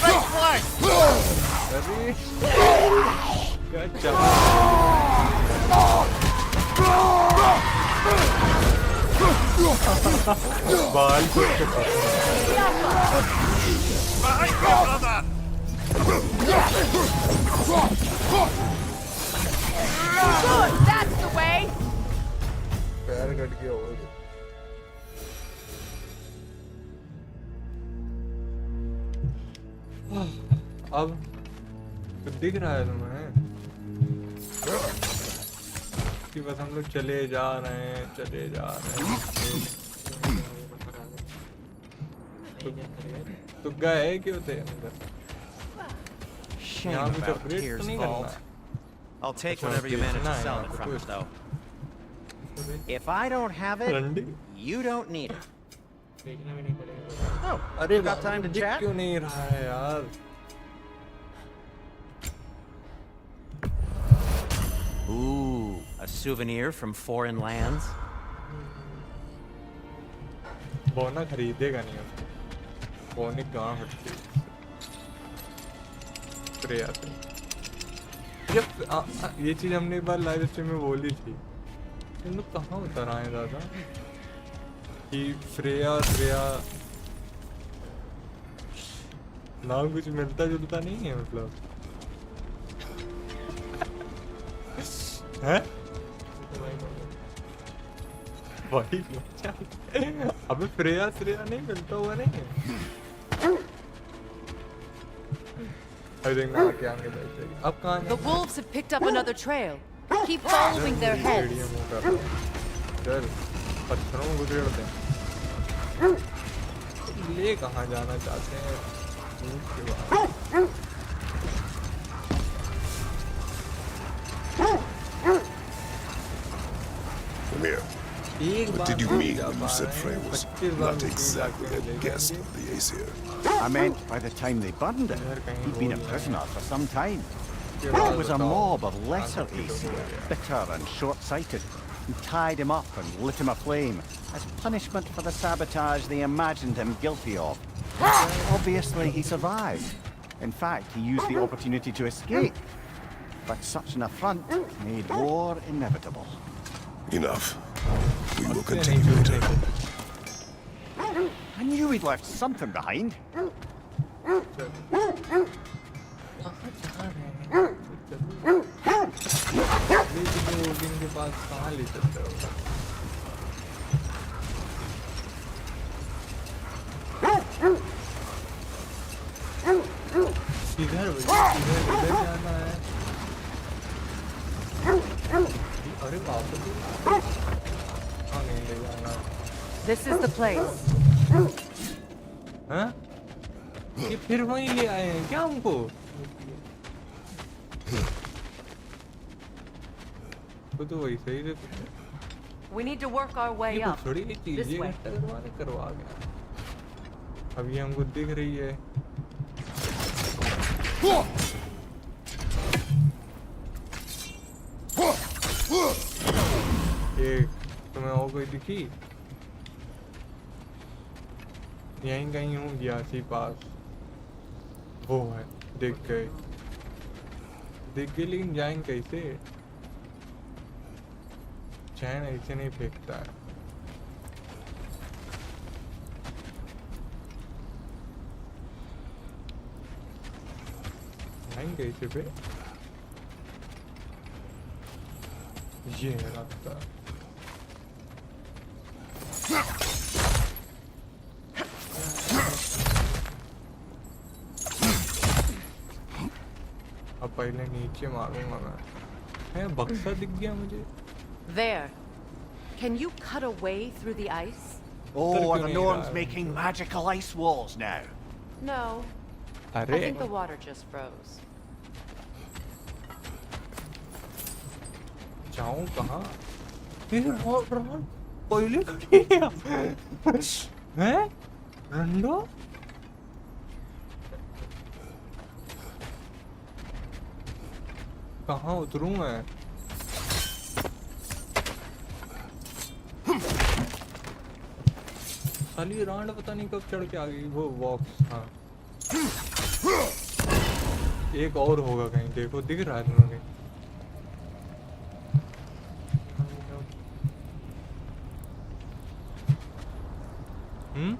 Right flank! Good job. बाल कुछ के पास Good, that's the way. पैर कट गया होगा। अब तो दिख रहा है तुम्हें कि बस हम लोग चले जा रहे हैं तो गए क्यों थे अंदर? Shame यहाँ कुछ about अपग्रेड तो Pier's नहीं करना vault. है? I'll take अच्छा, whatever you Piers manage ना to है sell यहाँ it पे from कुछ। it, though. If I don't have it, रंडी? you don't need it. Oh, अरे got time to दिख chat? क्यों नहीं रहा है यार? Ooh, a souvenir from foreign lands. बोना खरीदेगा नहीं उसको। बोने कहाँ हटती है? प्रिया से। ये चीज हमने एक बार लाइव स्ट्रीम में बोली थी। इन लोग कहाँ उतर आए दादा? कि फ्रेया नाम कुछ मिलता जुलता नहीं है मतलब। हैं? वही बच्चा। अबे फ्रेया नहीं मिलता हुआ नहीं है। I think now क्या आगे बढ़ते हैं। अब कहाँ The wolves have picked up another trail. Keep following their heads. चल पत्थरों को गुजरते हैं। ले कहाँ जाना चाहते हैं? उसके बाद Come here. What did you mean when you said Frey was not exactly a guest of the Aesir? I meant by the time they burned it, he'd been a prisoner for some time. It was a mob of lesser Aesir, bitter and short-sighted, who tied him up and lit him aflame as punishment for the sabotage they imagined him guilty of. Obviously, he survived. In fact, he used the opportunity to escape. But such an affront made war inevitable. Enough. We will continue later. I knew he'd left something behind. के पास कहाँ ले सकते हो? इधर जाना है। अरे बाप रे, कहाँ नहीं ले जाना? This is the place. हाँ? ये फिर वहीं ले आए हैं क्या हमको? तो वही सही से We need to work our way ये up. थोड़ी ये This चीजें way. करवा गया। अब ये हमको दिख रही है। ये तुम्हें और कोई दिखी? यहीं कहीं होंगी आसी पास। वो है, दिख गए लेकिन जाएंगे कैसे? चैन ऐसे नहीं फेंकता है। जाएंगे कैसे पे? ये है रास्ता। अब पहले नीचे मारूंगा मैं। है बक्सा दिख गया मुझे। There. Can you cut a way through the ice? Oh, are the Norns making magical ice walls now? No. I अरे think the water just froze. जाऊं कहाँ? ये रॉन पहले करिए हैं? रंडो? कहाँ उतरूं मैं? साली रांड पता नहीं कब चढ़ के आ गई। वो बॉक्स हाँ। एक और होगा कहीं, देखो दिख रहा है तुम्हें कहीं? कहाँ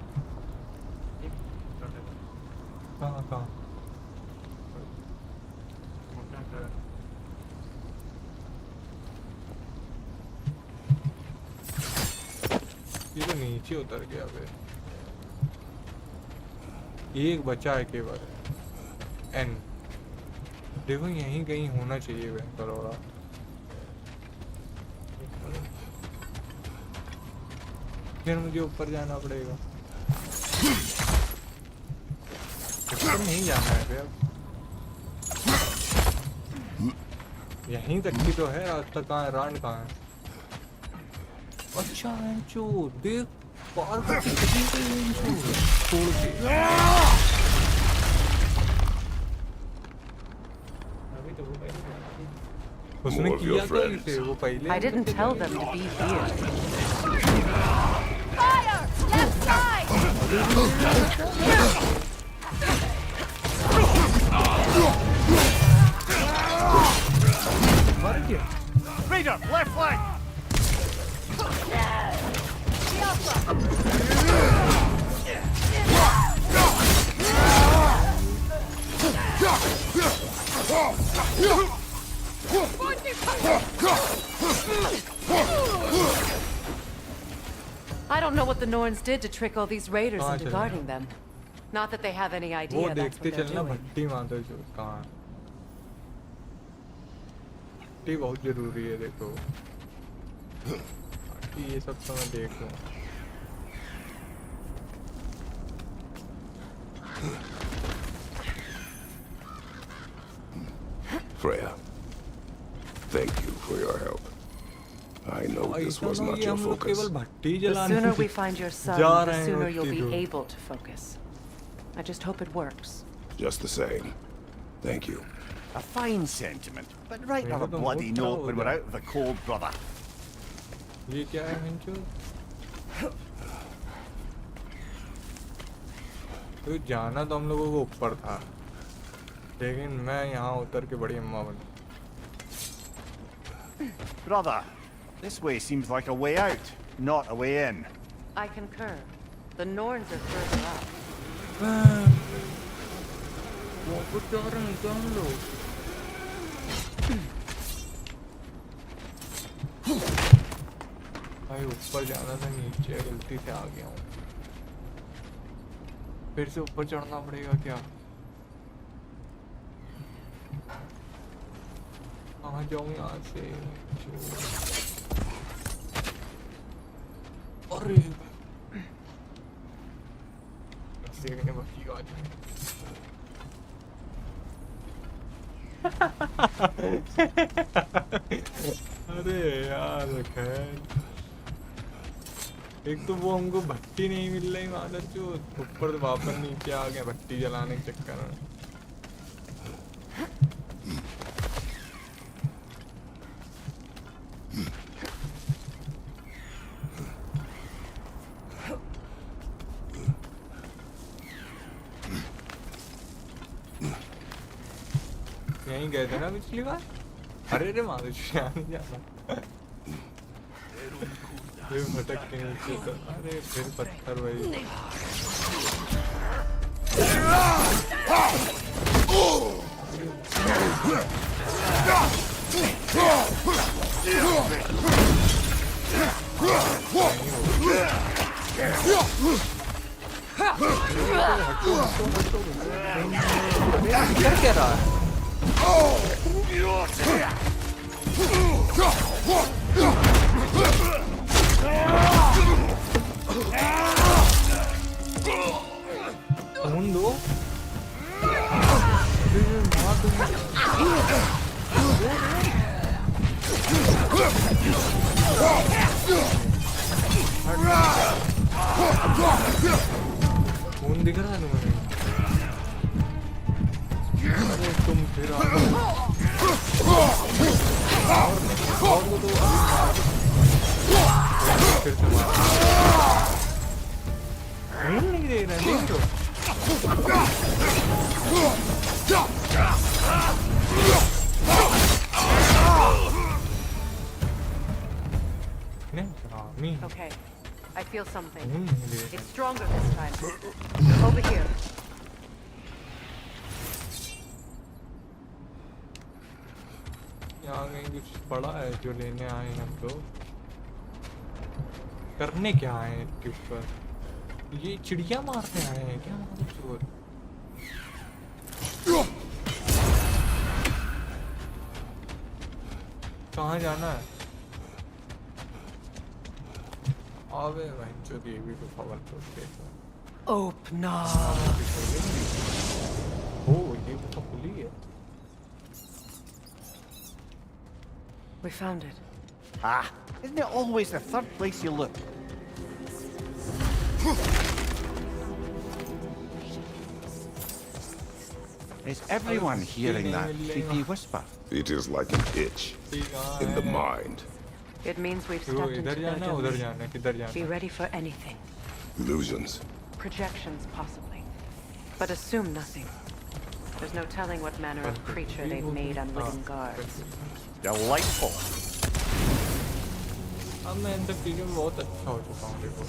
ये तो नीचे उतर गया बे। एक बचा है केवल एन। देखो यहीं कहीं होना चाहिए बे करोड़ा। फिर मुझे ऊपर जाना पड़ेगा। ऊपर नहीं जाना है बे अब। यहीं तक की तो है रास्ता। कहाँ है रांड कहाँ है? अच्छा है जो देख पार छोड़ के उसने किया क्या इसे? वो पहले I didn't tell them to be here. Fire! Left side! मर गया। Raider, left flank! I don't know what the Norns did to trick all these raiders into guarding them. Not that they have any वो idea that's देखते what they're चलना doing. भट्टी माता जो कहाँ है। भट्टी बहुत जरूरी है देखो। बाकी ये सब तो मैं देख लूँ। Freya, thank you for your help. I know this was not your focus. The sooner we find your son, the sooner you'll be able to focus. I just hope it works. Just the same. Thank you. A fine sentiment, but right on a bloody note when we're out of the cold, brother. ये क्या है मिंचू? तो जाना तो हम लोगों को ऊपर था, लेकिन मैं यहाँ उतर के बड़ी अम्मा बनी। Brother, this way seems like a way out, not a way in. I concur. The Norns are further up. भाई ऊपर जाना था, नीचे गलती से आ गया हूँ। फिर से ऊपर चढ़ना पड़ेगा क्या? कहाँ जाऊँ यहाँ से? अरे देखने बाकी आज अरे यार खैर, एक तो वो हमको भट्टी नहीं मिल रही मादर जो, ऊपर तो वापस नीचे आ गए भट्टी जलाने के चक्कर में। यहीं गए थे ना पिछली बार? अरे रे मादर यहाँ नहीं जाना। फिर भटक के नीचे तो अरे फिर पत्थर भाई। क्या कह रहा है? दो खून दिख रहा है तुम्हें? अरे तुम फिर नहीं दे रहा है तो Okay. I feel something. ले It's stronger this time. Over here. यहाँ कहीं कुछ पड़ा है जो लेने आए हैं हम लोग। करने क्या आए हैं इसके ऊपर? ये चिड़िया मारने आए हैं क्या मालूम चोर? कहाँ जाना है? अबे बहनचोद ये भी तो खबर तो देखो। Open up. ओह ये तो खुली है। We found it. Ah, isn't it always the third place you look? Is everyone hearing that creepy whisper? It is like an itch in the mind. It means we've तो stepped into इधर their जाना उधर domain. जाना किधर Be जाना? ready for anything. Illusions. Projections, possibly. But assume nothing. There's no telling what manner of creature they've made unwitting guards. Delightful. अब मैं इन सब चीज़ों में बहुत अच्छा हो चुका हूँ देखो।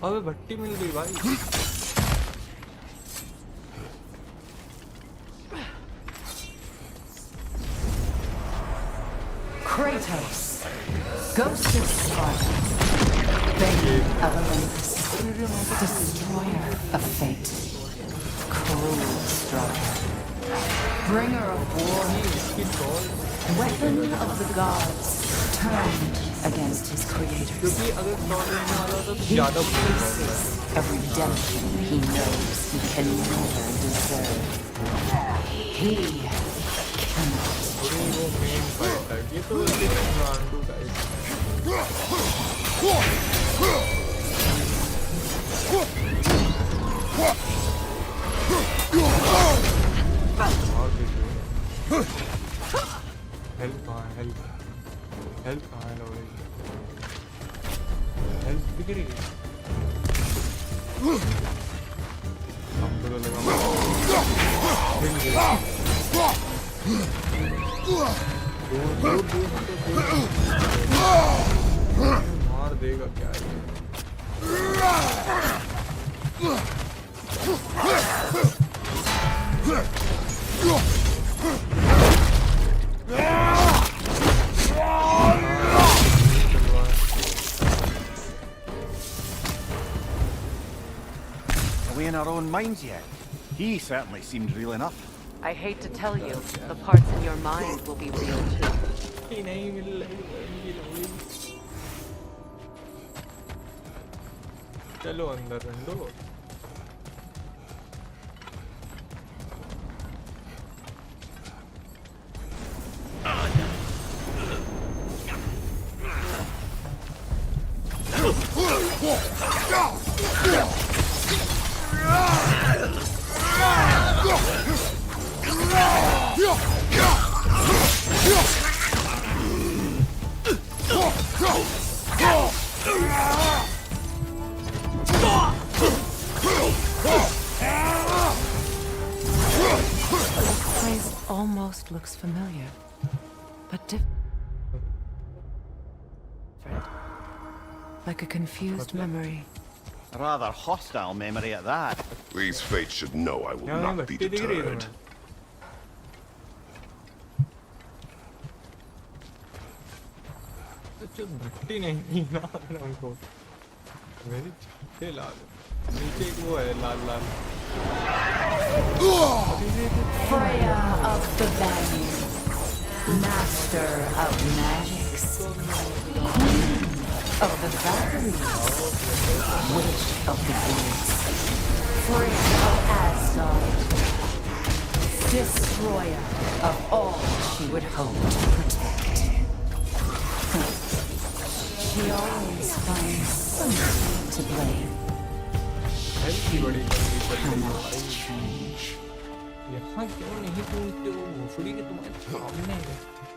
अबे भट्टी मिल गई भाई। Kratos, Ghost of Sparta, Bane of Olympus, Destroyer of Fate, Cruel Striker, Bringer of War, Weapon of the Gods, turned against his creators. क्योंकि अगर शॉट लेने वाला तो He ज़्यादा faces a redemption he knows he can never deserve. He cannot. वो main fight है ये तो रांडू टाइप हेल्प कहाँ है हेल्प कहाँ है लोग हेल्प दिख रही है हमको तो लगा मार देगा क्या है Are we in our own minds yet? He certainly seemed real enough. I hate to tell you, the parts in your mind will be real too. नहीं मिल रही चलो अंदर रंडो Place almost looks familiar, but different. Like a confused memory. A rather hostile memory at that. These fates should know I will यहाँ not be भट्टी दिख रही है deterred. तुम्हें तो भट्टी नहीं ना हमको मेरी छाते लाल नीचे एक वो है लाल लाल Freya of the Vanir, Master of Magics, Queen of the Valkyries, Witch of the Woods, Freya of Asgard, Destroyer of all she would hope to protect. She always finds somebody to blame. Health की बड़ी कमी पड़ी है Cannot भाई change. यहाँ क्यों नहीं कूदते हो भोसड़ी के तुम्हारे सामने है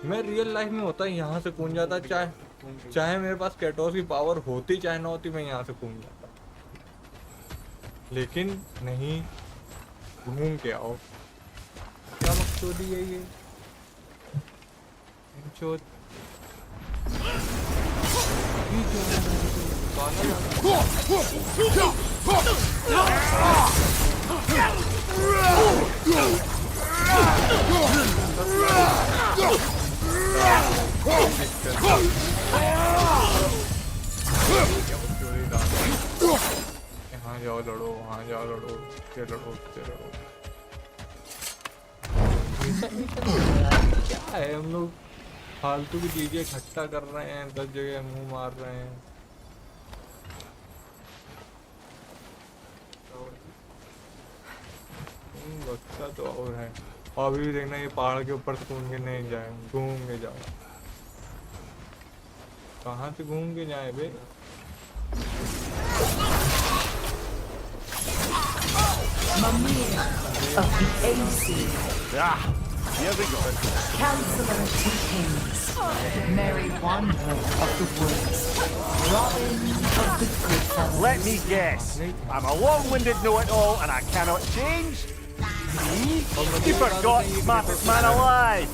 मैं रियल लाइफ में होता यहाँ से कूद जाता चाहे मेरे पास कैटोस की पावर होती चाहे ना होती मैं यहाँ से कूद जाता लेकिन नहीं घूम के आओ क्या मकसद है ये यहाँ जाओ लड़ो, वहाँ जाओ लड़ो, ये लड़ो, ये लड़ो। क्या है, हम लोग फालतू की चीजें इकट्ठा कर रहे हैं, 10 जगह मुंह मार रहे हैं। बच्चा तो और है। और अभी भी देखना, ये पहाड़ के ऊपर से घूम के नहीं जाए, घूम के जाओ। कहाँ से घूम के जाए बे? Mummy of the AC. Ah, here we go. Counselor to Kings. Mary Wanderer of the Woods. Robin of the Goodfellas. Let me guess. I'm a long-winded know-it-all and I cannot change. Me? You forgot smartest man alive.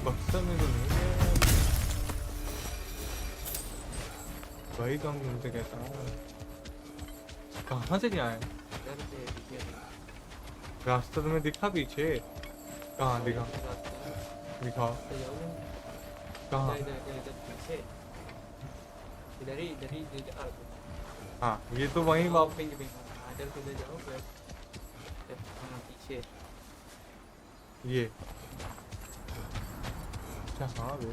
बक्सा में तो नहीं है। वही तो हम तुमसे कहता हूँ। कहाँ से जाए? रास्ता तुम्हें दिखा पीछे? कहाँ दिखा? दिखाओ। कहाँ? हाँ, ये तो वहीं वापस ये। अच्छा हाँ बे।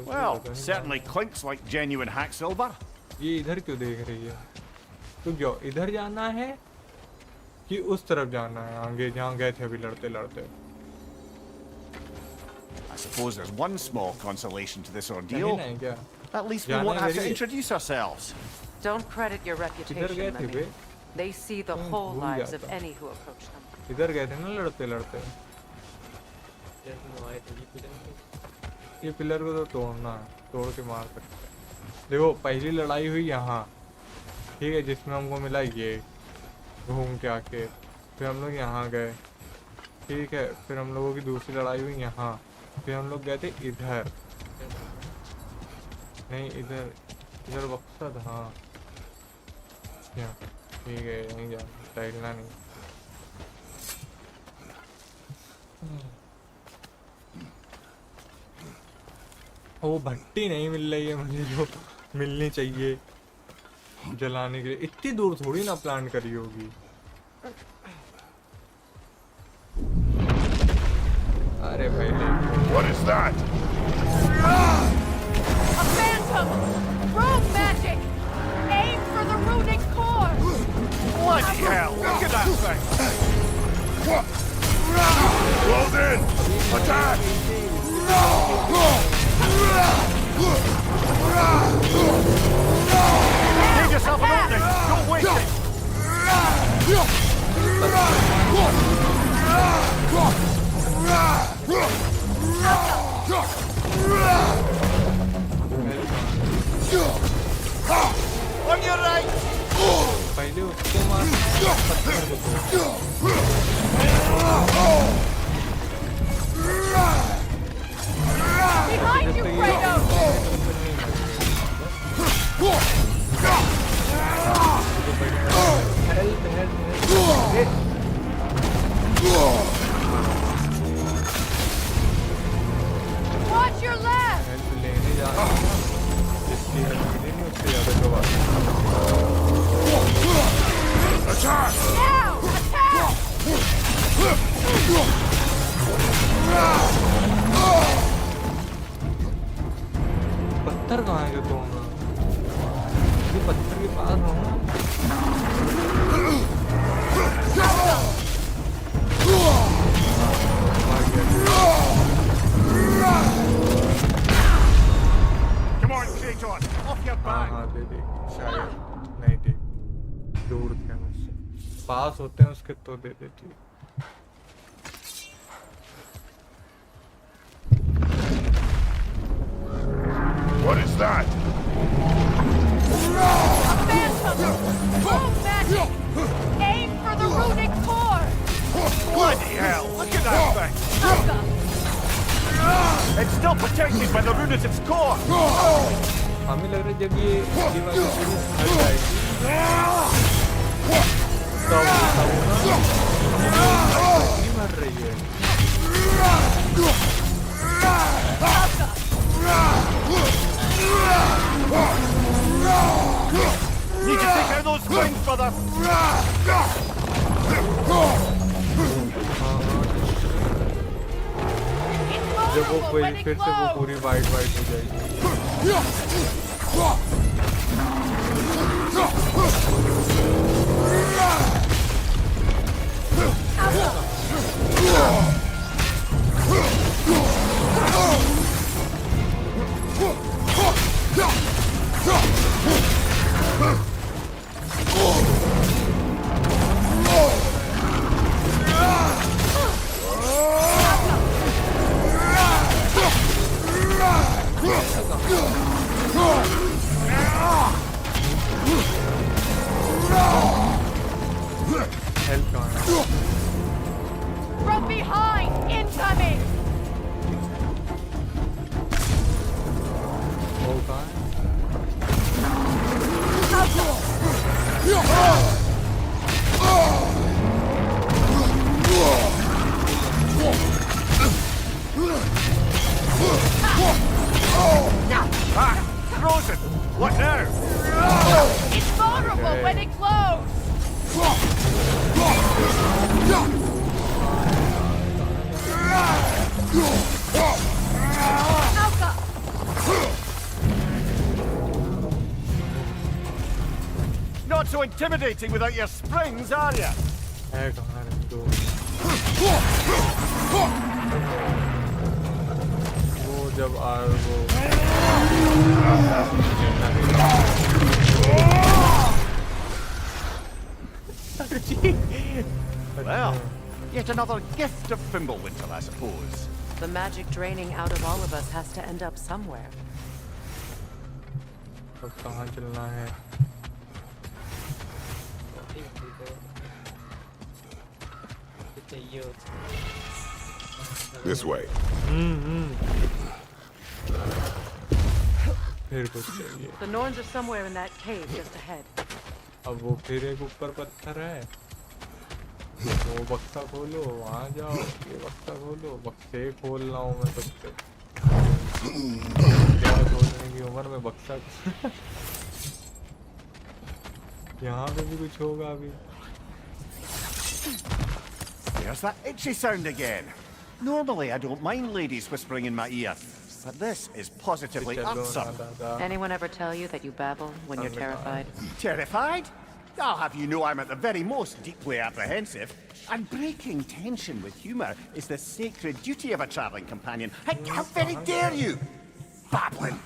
Well, certainly clinks like genuine hack silver. ये इधर क्यों देख रही है? तो क्यों इधर जाना है कि उस तरफ जाना है? आगे जहाँ गए थे अभी लड़ते लड़ते। I suppose there's one small consolation to this ordeal. नहीं क्या? At least we won't have to introduce ourselves. Don't credit your इधर गए reputation, थे बे? Mummy. They see the whole भूल lives of जाता। any who approach them. इधर गए थे ना लड़ते लड़ते। ये पिलर को तो तोड़ना है, तोड़ के मार सकते हैं। देखो पहली लड़ाई हुई यहाँ, ठीक है, जिसमें हमको मिला ये घूम के आके। फिर हम लोग यहाँ गए, ठीक है। फिर हम लोगों की दूसरी लड़ाई हुई यहाँ। फिर हम लोग गए थे इधर, नहीं इधर, इधर बक्सा था। हाँ यहाँ, ठीक है, यहीं जा, टहलना नहीं। वो भट्टी नहीं मिल रही है मुझे जो मिलनी चाहिए जलाने के लिए। इतनी दूर थोड़ी ना प्लान करी होगी। अरे पहले What is that? A phantom! Rogue magic! Aim for the runic core! Bloody hell! Look at that thing! Close in! Attack! Give yourself an opening! Don't waste it! On your right! पहले उसको मार, पत्थर को तोड़। Behind you, Kratos! Watch your left! Help लेने जा रहा हूँ, जिसकी हेल्प मिली नहीं उससे ज़्यादा गवा। Attack! Now! Attack! पत्थर कहाँ है जो तोड़ना? ये पत्थर के पास हूँ। Come on, Kratos! Off your हाँ back! हाँ दे दे, शायद नहीं दे, दूर थे मुझसे। पास होते हैं उसके तो दे देती। What is that? A phantom! Rogue magic! Aim for the runic core! Bloody hell! Look It's still protected by the rune at its core. हमें लग रहा है जब ये दीवार पूरी हट जाएगी तब नहीं मर रही है Need to take out those wings, brother. जब वो कोई फिर से वो पूरी वाइट हो जाएगी From behind! Incoming! Frozen! What now? It's vulnerable when it glows! Alpha! Not so intimidating without your springs, are you? वो जब वो Well, yet another gift of Fimbulwinter, I suppose. The magic draining out of all of us has to end up somewhere. अब कहाँ चलना है This way. फिर कुछ चाहिए The Norns are somewhere in that cave just ahead. अब वो फिर एक ऊपर पत्थर है वो बक्सा खोलो वहाँ जाओ ये बक्सा खोलो बक्से खोल रहा हूँ मैं सबसे क्या खोलने की उम्र में बक्सा यहाँ पे भी कुछ होगा अभी There's that itchy sound again. Normally I don't mind ladies whispering in my ear, but this is positively irksome. Anyone ever tell you that you babble when you're terrified? Terrified? I'll have you know I'm at the very most deeply apprehensive. And breaking tension with humour is the sacred duty of a travelling companion. How very dare you! Babbling!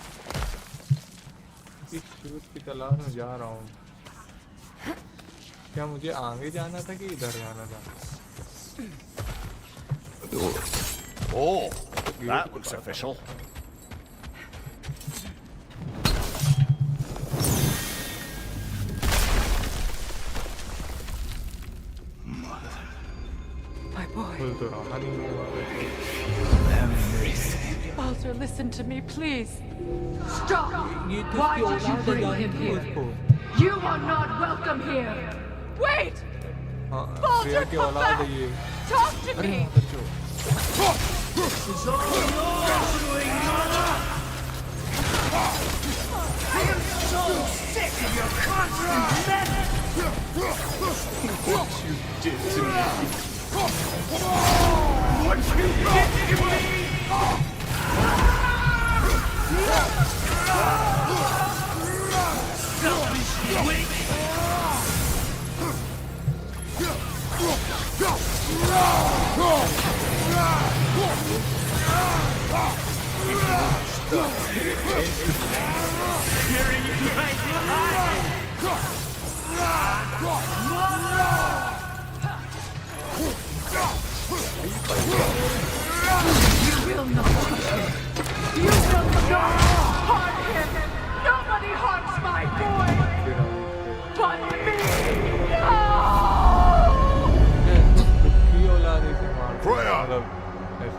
इस shoot की तलाश में जा रहा हूँ क्या मुझे आगे जाना था कि इधर जाना था Oh, that looks official. My boy. खुल तो रहा नहीं Baldur, listen to me, please. Stop! Why did you bring him here? You are not welcome here. Wait! Baldur, come back! Talk to me! I am so sick of your constant menace! What you did to me! What you did to me! Selfish witch! Hearing you right behind! You will not touch him! You will not harm him! Nobody harms my boy! But me! No!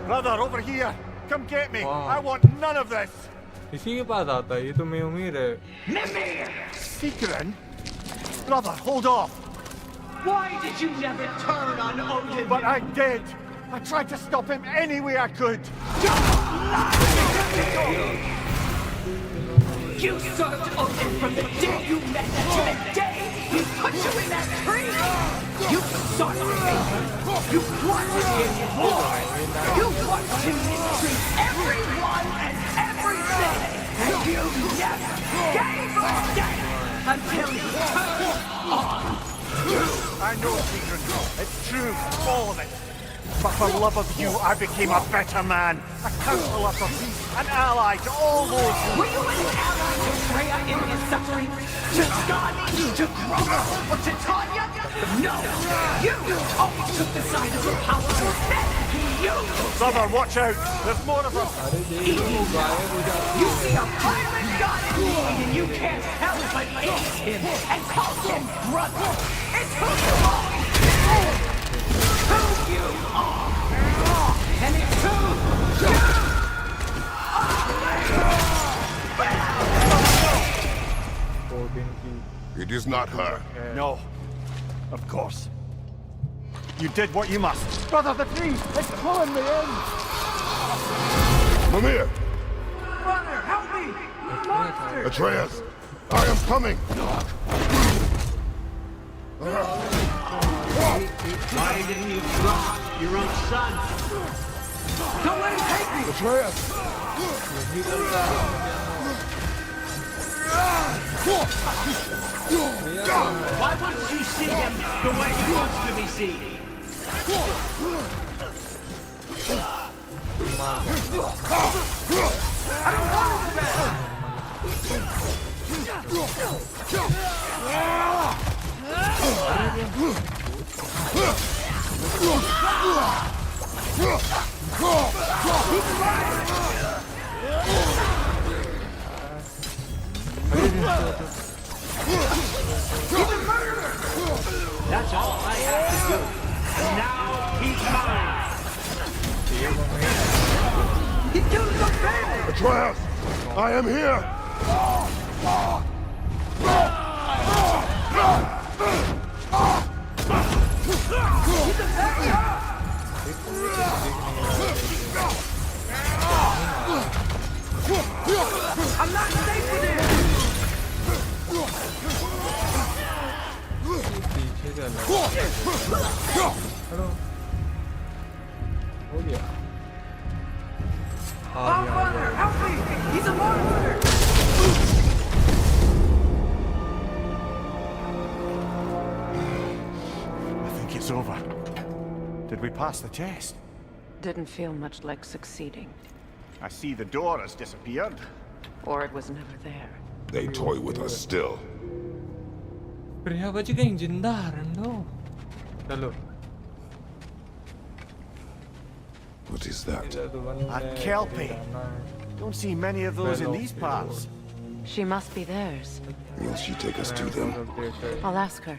Brother, over here! come get me. Wow. I want none of this. इसी के पास आता है, ये तो मैं उम्मीद है. Seekerin? Brother, hold off. Why did you never turn on Odin? But I did. I tried to stop him any way I could. You served Odin from the day you met him to the day he put you in that tree! You sought his favor! You wanted his war! You wanted to mistreat everyone and everything! And you never gave a damn until you turned on! I know, Seekerin. It's true, all of it. But for love of you, I became a better man. A counselor for peace, an ally to all those who... Were you an ally to Freya in his suffering? To Skadi? To Groma? Or to Tanya? No! You always took the side of the power instead! You! Brother, watch out! There's more of us! You see a violent god in me and you can't help but hate him and call him brother! It's who you are! Who you are! And it's who you It is not her. No. Of course. You did what you must. Brother, the tree! It's pulling me in! Mimir! Brother, help me! Monster! Atreus! I am coming! Why didn't you trust your own son? Don't let him take me! Atreus! Why wouldn't you see him the way he wants to be seen? I don't want him back! That's all I have to do. And now he's mine. He killed the baby! Atreus! I am here! I'm not safe with him! हो गया. Father, help me! He's a monster! I think it's over. Did we pass the test? Didn't feel much like succeeding. I see the door has disappeared. Or it was never there. They toy with us still. प्रिया बच गई जिंदा रंडो. चलो. What is that? A kelpie. Don't see many of those in these parts. She must be theirs. Will she take us to them? I'll ask her.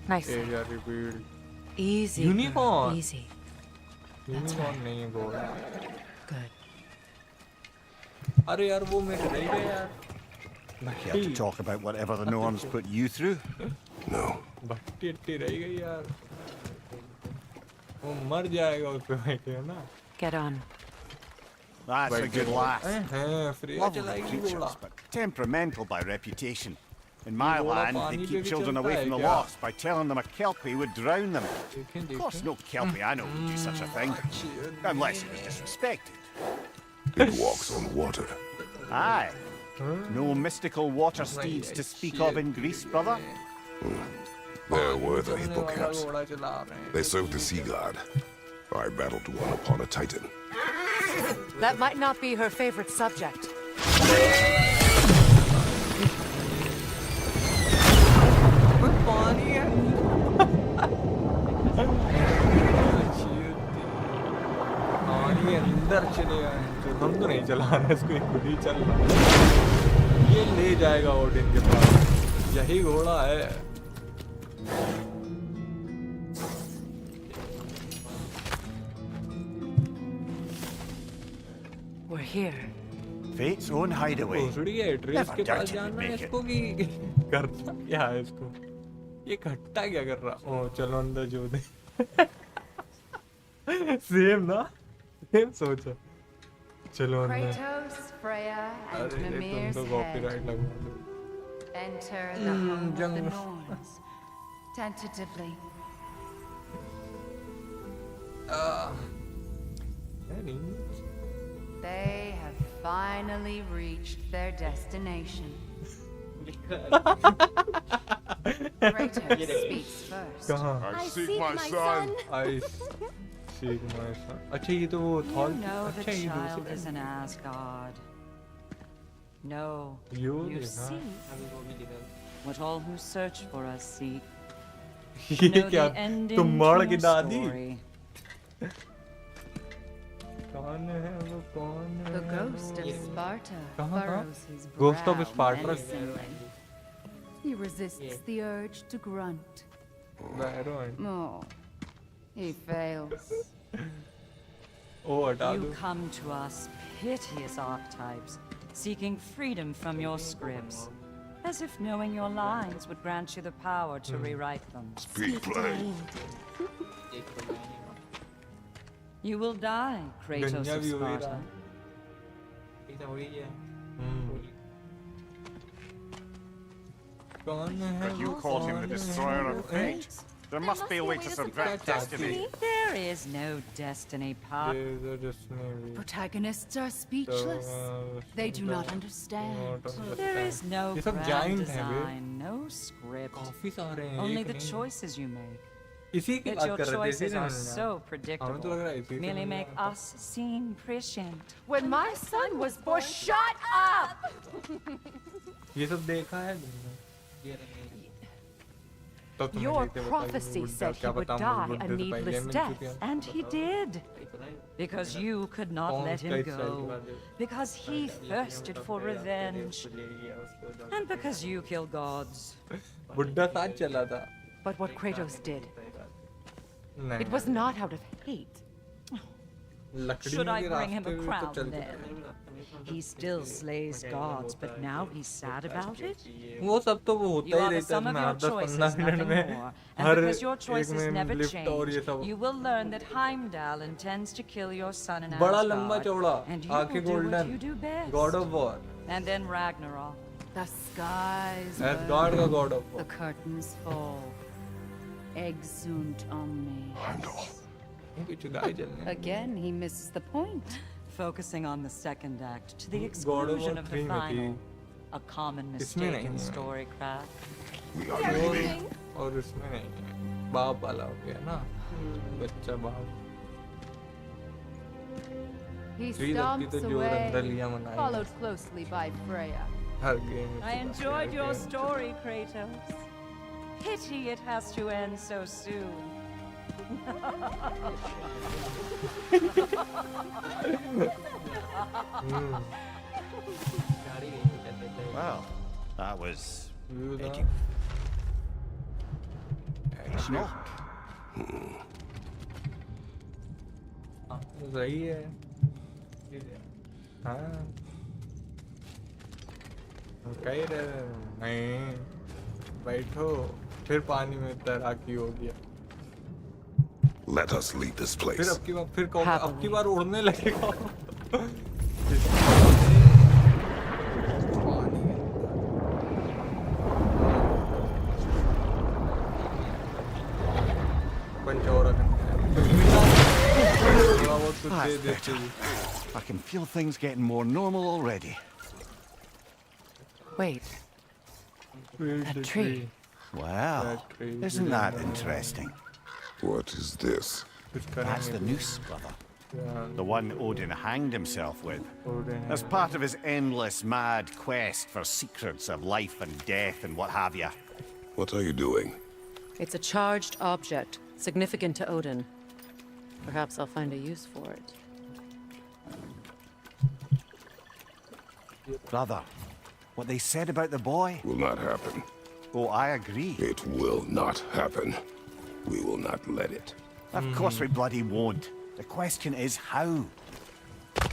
Nice. Area revealed. Easy. Unicorn. Girl, easy. That's Unicorn right. नहीं बोल. Good. अरे यार वो मेरे रह गए यार. Care to talk about whatever the norms put you through? No. भट्टी अट्टी रह गई यार. वो मर जाएगा उस पे मैं क्या ना. Get on. That's a good laugh. Freya Lovely चलाएगी creatures, घोड़ा. but temperamental by reputation. In my घोड़ा land, पानी they पे keep भी children चलता away है from the क्या? lost by telling them a kelpie would drown them. देखें Of course, देखें. no kelpie I know would do such a thing. Unless it was disrespected. It walks on water. Aye. No mystical water steeds to speak of in Greece, brother? There were the hippocaps. घोड़ा चला रहे हैं. They served the sea god. I battled one upon a titan. That might not be her favorite subject. पानी है. पानी अंदर चले गए. जो हम तो नहीं चला रहे इसको, ये खुद ही चल रहा है. ये ले जाएगा ओडिन के पास. यही घोड़ा है. We're here. Fate's own hideaway. भोसड़ी है ट्रेस Never के पास doubted जाना we'd है make it. इसको कि करता क्या है इसको ये खट्टा क्या कर रहा ओ चलो अंदर जो दे सेम ना सेम सोचा चलो अंदर Kratos, Freya, and अरे तुम Mimir's तो head. कॉपीराइट लगवा दो Enter the home of the jungle. Norns. Tentatively. They have finally reached their destination. Kratos speaks first. कहाँ I seek my son. I seek my son अच्छा ये तो वो You थॉल know the अच्छा ये child दूसरी is in Asgard. No, You you देखा? seek what all who search for us seek. ये Know क्या the ending तुम to मर your की दादी story. कौन है वो कौन है The ghost of Sparta कहाँ furrows his Ghost of brow Sparta? menacingly. He resists the urge to grunt. बैरो है Oh, he fails. ओ हटा You दो come to us, piteous archetypes, seeking freedom from your scripts, as if knowing your lines would grant you the power to rewrite them. Speak plain. You will die, Kratos गंजा of भी हो ही Sparta. रहा कौन है But you वो called him the कौन destroyer है of वो? fate. There must be a way to subvert destiny. There is no destiny, Pop. There's a destiny. Protagonists are speechless. They do not understand. There is no ये सब grand giant हैं बे design, no script. काफी सारे हैं Only एक the नहीं choices you make. इसी की That बात your कर रहे थे choices इसी are ने so हमें तो predictable. लग रहा है इसी से Merely मिलना make था। us seem prescient. When my son was born, shut up! ये सब देखा है तुमने तो तुम्हें Your देखते बताइए, prophecy बुड्ढा, said he क्या would पता हम die बुड्ढे a से पहले needless मिल death, चुके हैं। And he did. Because you could not कौन let सा him इस साल के go. बाद है? Because he thirsted for revenge. And because you kill gods. बुड्ढा साथ चला था But what Kratos did, नहीं it was not out of hate. लकड़ी Should I के bring him a रास्ते भी तो crown चलते then? He still slays gods, but now he's sad about it? वो सब तो वो होता You ही are the रहता sum है of your मैं 10-15 choices, मिनट nothing में more. And her because your एक choices में never लिफ्ट और ये change, सब you will learn that Heimdall intends to kill your son in बड़ा लंबा Asgard. चौड़ा And you आंखें will do what golden you do best. God of war And then Ragnarok. The skies Asgard का God of The war curtains fall. Exunt omnes. कुछ गाय चलने Again, he misses the point. Focusing on the second act to the God of exclusion War of 3 the में final. A common इसमें mistake नहीं in है। storycraft. We are leaving. और इसमें नहीं है बाप वाला हो गया ना बच्चा बाप He Three stomps तो जो रंदा away, लिया मनाएगा followed closely by Freya. Her game I enjoyed your story, Kratos. Pity it has to end so soon. Well, that was view था educational. सही है हाँ कह रहे नहीं बैठो फिर पानी में तैराकी हो गया Let us leave this फिर place. अब की बार फिर कहोगे अब की बार उड़ने लगेगा पंचौरा थोड़ा बहुत कुछ दे देते ही I can feel things getting more normal already. Wait, that tree. Wow, That tree. isn't that interesting? What is this? That's the noose, brother. Yeah. The one Odin hanged himself with. Odin As part of his endless, mad quest for secrets of life and death and what have you. What are you doing? It's a charged object, significant to Odin. Perhaps I'll find a use for it. Brother, what they said about the boy? Will not happen. Oh, I agree. It will not happen. We will not let it. Of course we bloody won't. The question is how.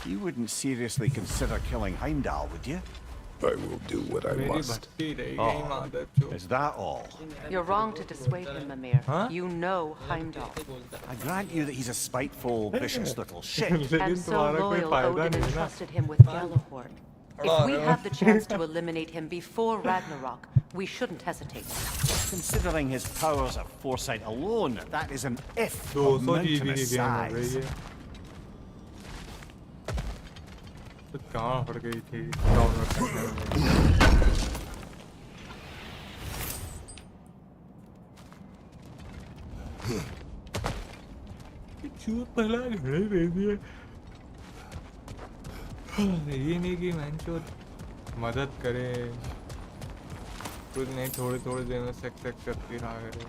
You wouldn't seriously consider killing Heimdall, would you? I will do what I मेरी must. भट्टी रह गई Oh. मादर चो Is that all? You're wrong to dissuade him, Mimir. Huh? You know Heimdall. I grant you that he's a spiteful, vicious little shit. लेकिन And so तुम्हारा कोई loyal फायदा Odin नहीं ना entrusted him with Galahorn. If we have the chance to eliminate him before Ragnarok, we shouldn't hesitate. Considering his powers of foresight alone, that is an if of 200 GB की mountainous game हो गई size. है तो कहाँ फट गई थी download करने में चूत पहला घड़े दे दिए ये नहीं कि मैंने चूत मदद करे कुछ नहीं थोड़ी थोड़ी देर में सेक करती रहा करे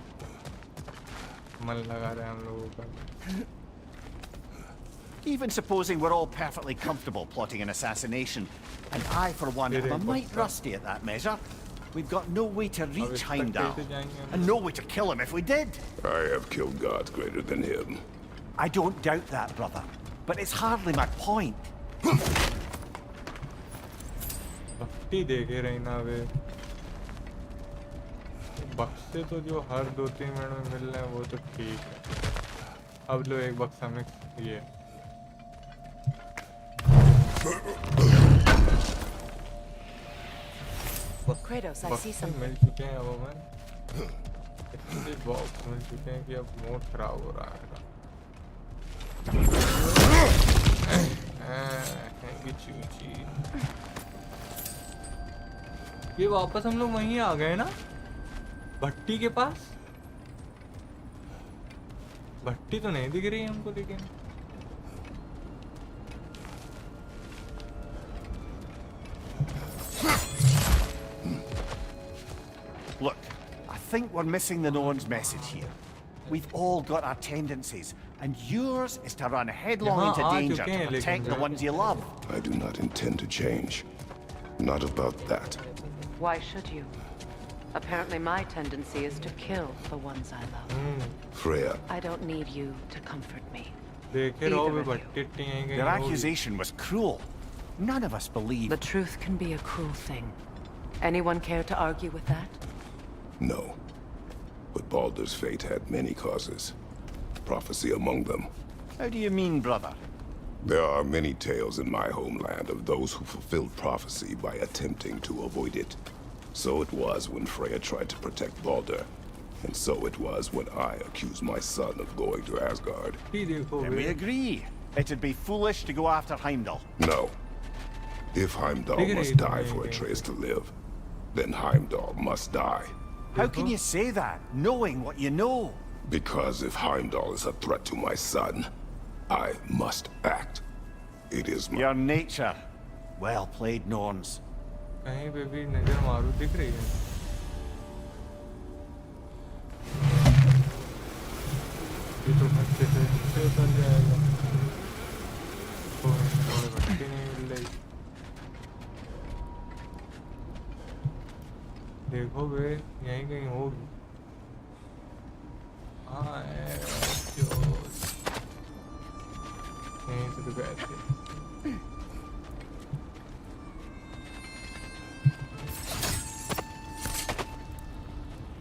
मन लगा रहे हम लोगों का Even supposing we're all perfectly comfortable plotting an assassination, and I, for one, am a mite rusty at that measure, we've got no way to reach Heimdall, and no way to kill him if we did. I have killed gods greater than him. I don't doubt that, brother, but it's hardly my point. भक्ति देखे रहना वे बक्से तो जो हर 2-3 minute में मिल रहे हैं वो तो ठीक है अब लो एक बक्सा में ये Kratos, I see बक्से something. मिल चुके हैं अब हमें इतने बॉक्स मिल चुके हैं कि अब मूड खराब हो रहा है ये वापस हम लोग वहीं आ गए ना भट्टी के पास भट्टी तो नहीं दिख रही है हमको लेकिन Look, I think we're missing the Norn's message here. We've all got our tendencies, and yours is to run headlong into danger to protect the ones you love. I do not intend to change. Not about that. Why should you? Apparently my tendency is to kill the ones I love. Freya, I don't need you to comfort me. देखे रहो वे भट्टी कहीं Their accusation was cruel. None of us believe. The truth can be a cruel thing. Anyone care to argue with that? no. But Baldur's fate had many causes. Prophecy among them. How do you mean, brother? There are many tales in my homeland of those who fulfilled prophecy by attempting to avoid it. So it was when Freya tried to protect Baldur. And so it was when I accused my son of going to Asgard. Then we agree. It'd be foolish to go after Heimdall. No. If Heimdall must die for Atreus to live, then Heimdall must die. How can you say that, knowing what you know? Because if Heimdall is a threat to my son, I must act. It is my... Your nature. Well played, Norns. कहीं पे भी नजर मारू दिख रही है ये तो अच्छे से उतर जाएगा थोड़े भट्टी नहीं मिल रही देखो बे यहीं कहीं होगी हाँ यहीं से तो गए थे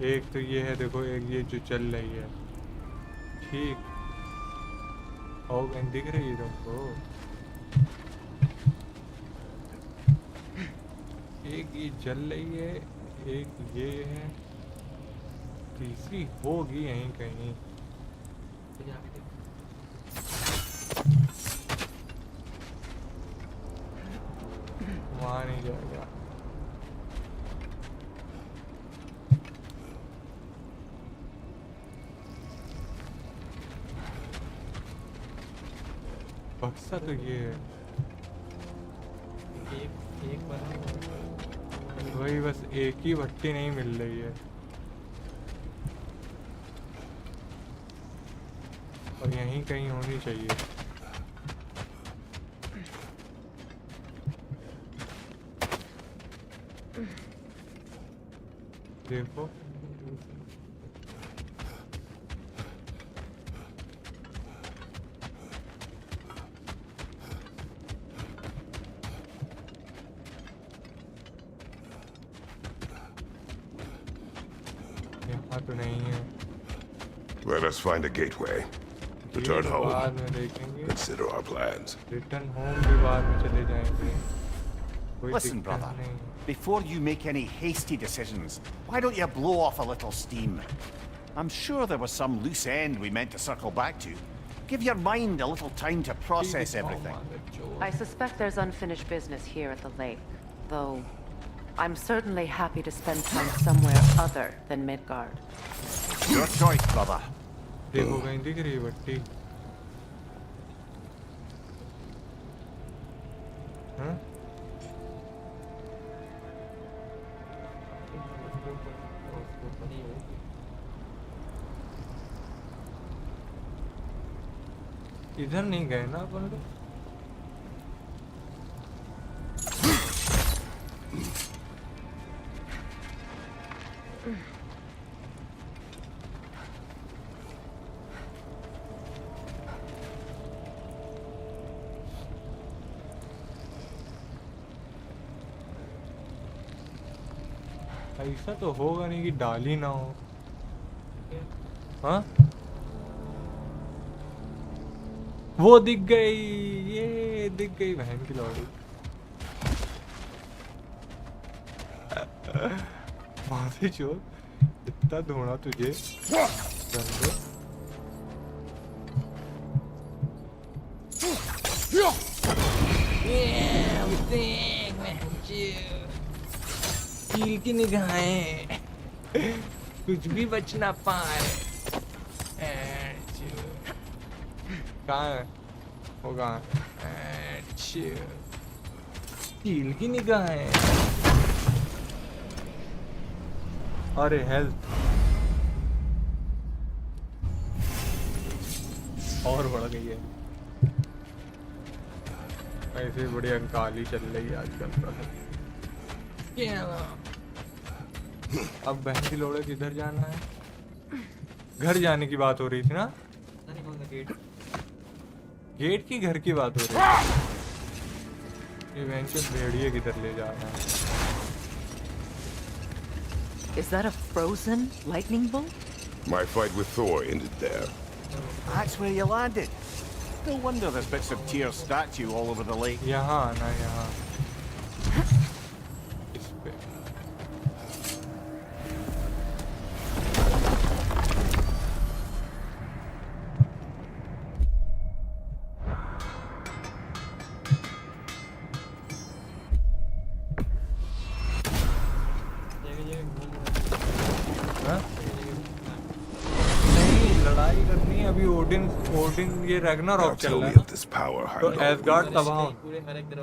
एक तो ये है देखो एक ये जो चल रही है ठीक और कहीं दिख रही है तुमको एक ये चल रही है एक ये है तीसरी होगी यहीं कहीं वहाँ नहीं जाएगा बक्सा तो ये है एक वही बस एक ही भट्टी नहीं मिल रही है और यहीं कहीं होनी चाहिए देखो हाँ तो नहीं है। Let us find a gateway. Return बाद home. में देखेंगे। Consider our plans. Return home भी बाद में चले जाएंगे। कोई Listen, दिक्कत brother. नहीं। Before you make any hasty decisions, why don't you blow off a little steam? I'm sure there was some loose end we meant to circle back to. Give your mind a little time to process everything. I suspect there's unfinished business here at the lake, though I'm certainly happy to spend time somewhere other than Midgard. Your choice, brother. देखो कहीं दिख रही है बट्टी। हाँ? इधर नहीं गए ना अपन लोग? ऐसा तो होगा नहीं कि डाल ही ना हो। हाँ वो दिख गई, ये दिख गई बहन की लौड़ी। माथे चोर, इतना ढूंढा तुझे। कील की निगाहें, कुछ भी बच ना पाए। कहाँ है? वो कहाँ है? कील की निगाहें। अरे हेल्थ और बढ़ गई है। ऐसे बढ़िया काली चल रही है आजकल तो। अब बहन की लोड़े किधर जाना है? घर जाने की बात हो रही थी ना? गेट की घर की बात हो रही है। ये बहन के भेड़िए किधर ले जा रहा है? Is that a frozen lightning bolt? My fight with Thor ended there. That's where you landed. No wonder there's bits of Tyr's statue all over the lake. यहाँ ना यहाँ। इस पे। ये रैग्नारॉक चल रहा है। तो एसगार्ड तबाह।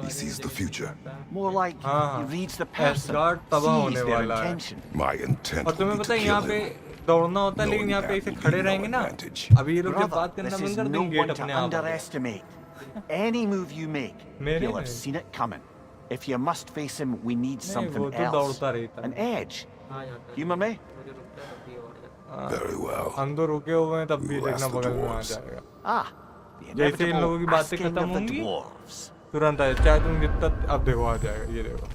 He sees the future. More like he reads the person. Ash gourd तबाह होने Sees their वाला है। intention. My intent और तुम्हें will be पता to है यहाँ kill पे him. दौड़ना होता है, लेकिन Knowing यहाँ पे that ऐसे will खड़े be no रहेंगे ना। advantage. अभी ये लोग जब Brother, बात करना this बंद is कर no देंगे, one गेट to अपने आप आ गया। underestimate. Any move you make, मेरे you'll have नहीं। seen it coming. If you must face him, we need नहीं, वो something तो else. दौड़ता रहता है। An edge. Humor me? Very well. अंदर रुके हुए हैं तब भी We'll देखना ask the बगल में आ dwarves. जाएगा। Ah, the जैसे इन लोगों की inevitable बातें asking खत्म of the होंगी dwarves. तुरंत आ जाए, चाहे तुम जितना। अब देखो आ जाएगा, ये देखो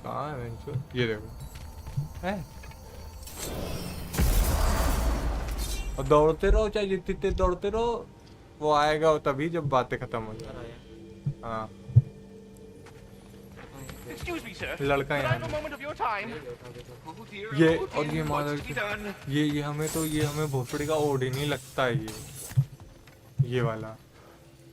कहाँ है बेंचो? ये देखो है। और दौड़ते रहो, चाहे जितनी तेज दौड़ते रहो, वो आएगा और तभी जब बातें खत्म हो जाए। हाँ लड़का यहाँ ये और ये मादर ये हमें तो ये हमें भोसड़ी का ओड ही नहीं लगता है। ये वाला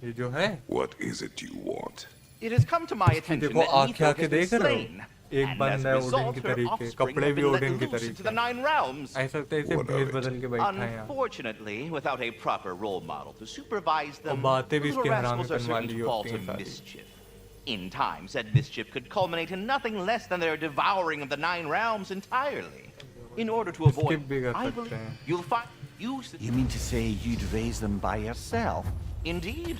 ये जो है। What is it you want? It has come to my attention देखो that आँखें Neither आँखें has been देख रहे हो, slain, एक and बंद as a है ओडिन result, की her तरीके, offspring कपड़े have भी been let ओडिन की loose into the तरीके। Nine Realms. ऐसा लगता है इसे भेद बदल के बैठा है यहाँ। Unfortunately, without a proper role model to supervise और them, बातें भी the इसके little हरामी rascals are करने certain वाली to fall होती to हैं सारी। mischief. In time, said mischief could culminate in nothing less than their devouring of the Nine Realms entirely. In order to avoid, Skip भी कर I सकते believe हैं। you'll find You mean to say you'd raise them by yourself? Indeed,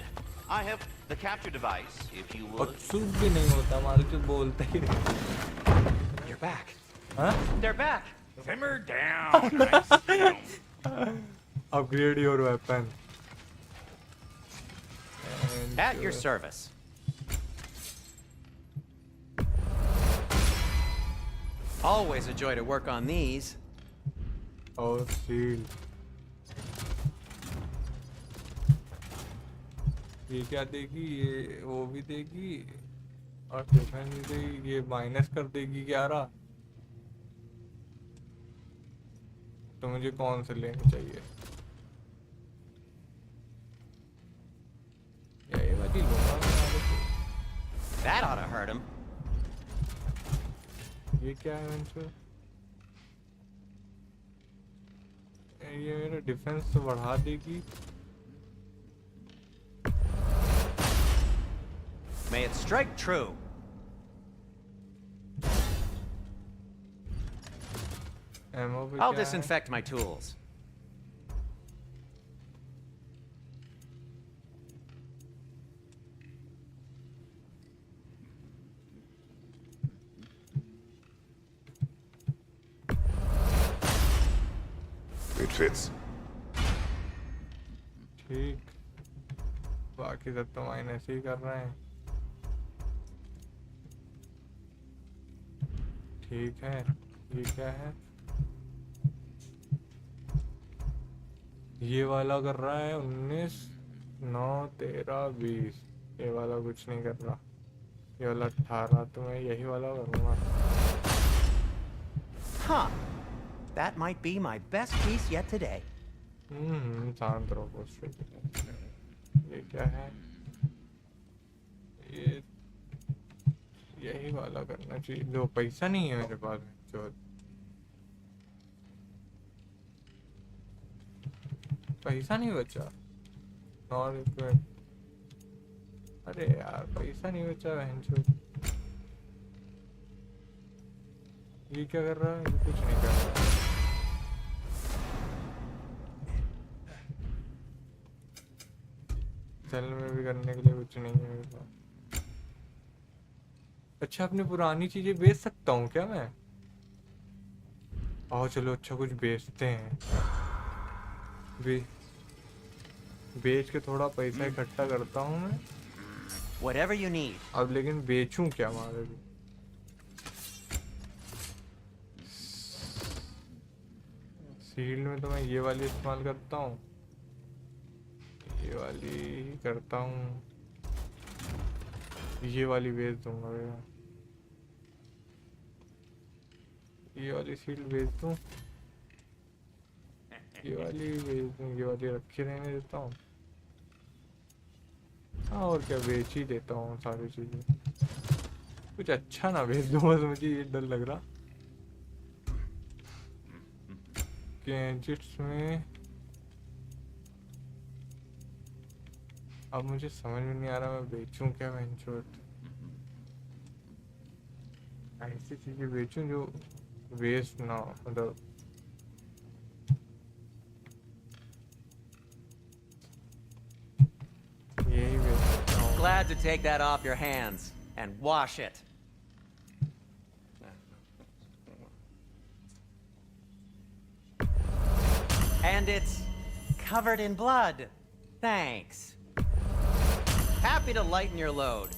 I have the capture device. If you और would. चुप भी नहीं होता, मालूम तो बोलते ही नहीं। You're back. हाँ? They're back. Simmer down. Upgrade your weapon. At your service. Always a joy to work on these. और shield. ये क्या देगी? ये वो भी देगी और डिफेंस देगी. ये माइनस कर देगी 11. तो मुझे कौन से लेने चाहिए? ये वाली लूंगा मैं. That ought to hurt him. ये क्या है इनसे? ये मेरा डिफेंस तो बढ़ा देगी. May it strike true. Ammo पे I'll क्या है? disinfect my tools. It fits. ठीक. बाकी सब तो माइनस ही कर रहे हैं. ठीक है. ये क्या है? ये वाला कर रहा है 19, 9, 13, 20. ये वाला कुछ नहीं कर रहा. ये वाला 18. तो मैं यही वाला करूँगा. Huh. That might be my best piece yet today. शांत रहो बस. ये क्या है? ये यही वाला करना चाहिए. जो पैसा नहीं है मेरे पास. जो पैसा नहीं बचा. और अरे यार पैसा नहीं बचा बहन चो. ये क्या कर रहा है? ये कुछ नहीं कर रहा. चल में भी करने के लिए कुछ नहीं है मेरे पास. अच्छा अपनी पुरानी चीजें बेच सकता हूँ क्या मैं? आओ चलो अच्छा कुछ बेचते हैं. बेच के थोड़ा पैसा इकट्ठा करता हूँ मैं. Whatever you need. अब लेकिन बेचूं क्या मारे? शील्ड में तो मैं ये वाली इस्तेमाल करता हूँ. ये वाली ही करता हूँ. ये वाली बेच दूंगा भैया. ये वाली शील्ड बेच दूँ. ये वाली बेच दूँ. ये वाली रखे रहने देता हूँ. हाँ और क्या बेच ही देता हूँ सारी चीजें. कुछ अच्छा ना बेच दूँ बस. मुझे ये डर लग रहा गैजेट्स में. अब मुझे समझ में नहीं आ रहा मैं बेचूं क्या. वेंचर ऐसी चीजें बेचूं जो वेस्ट ना हो. मतलब यही बेच सकता हूं. Glad to take that off your hands and wash it. And it's covered in blood. Thanks. Happy to lighten your load.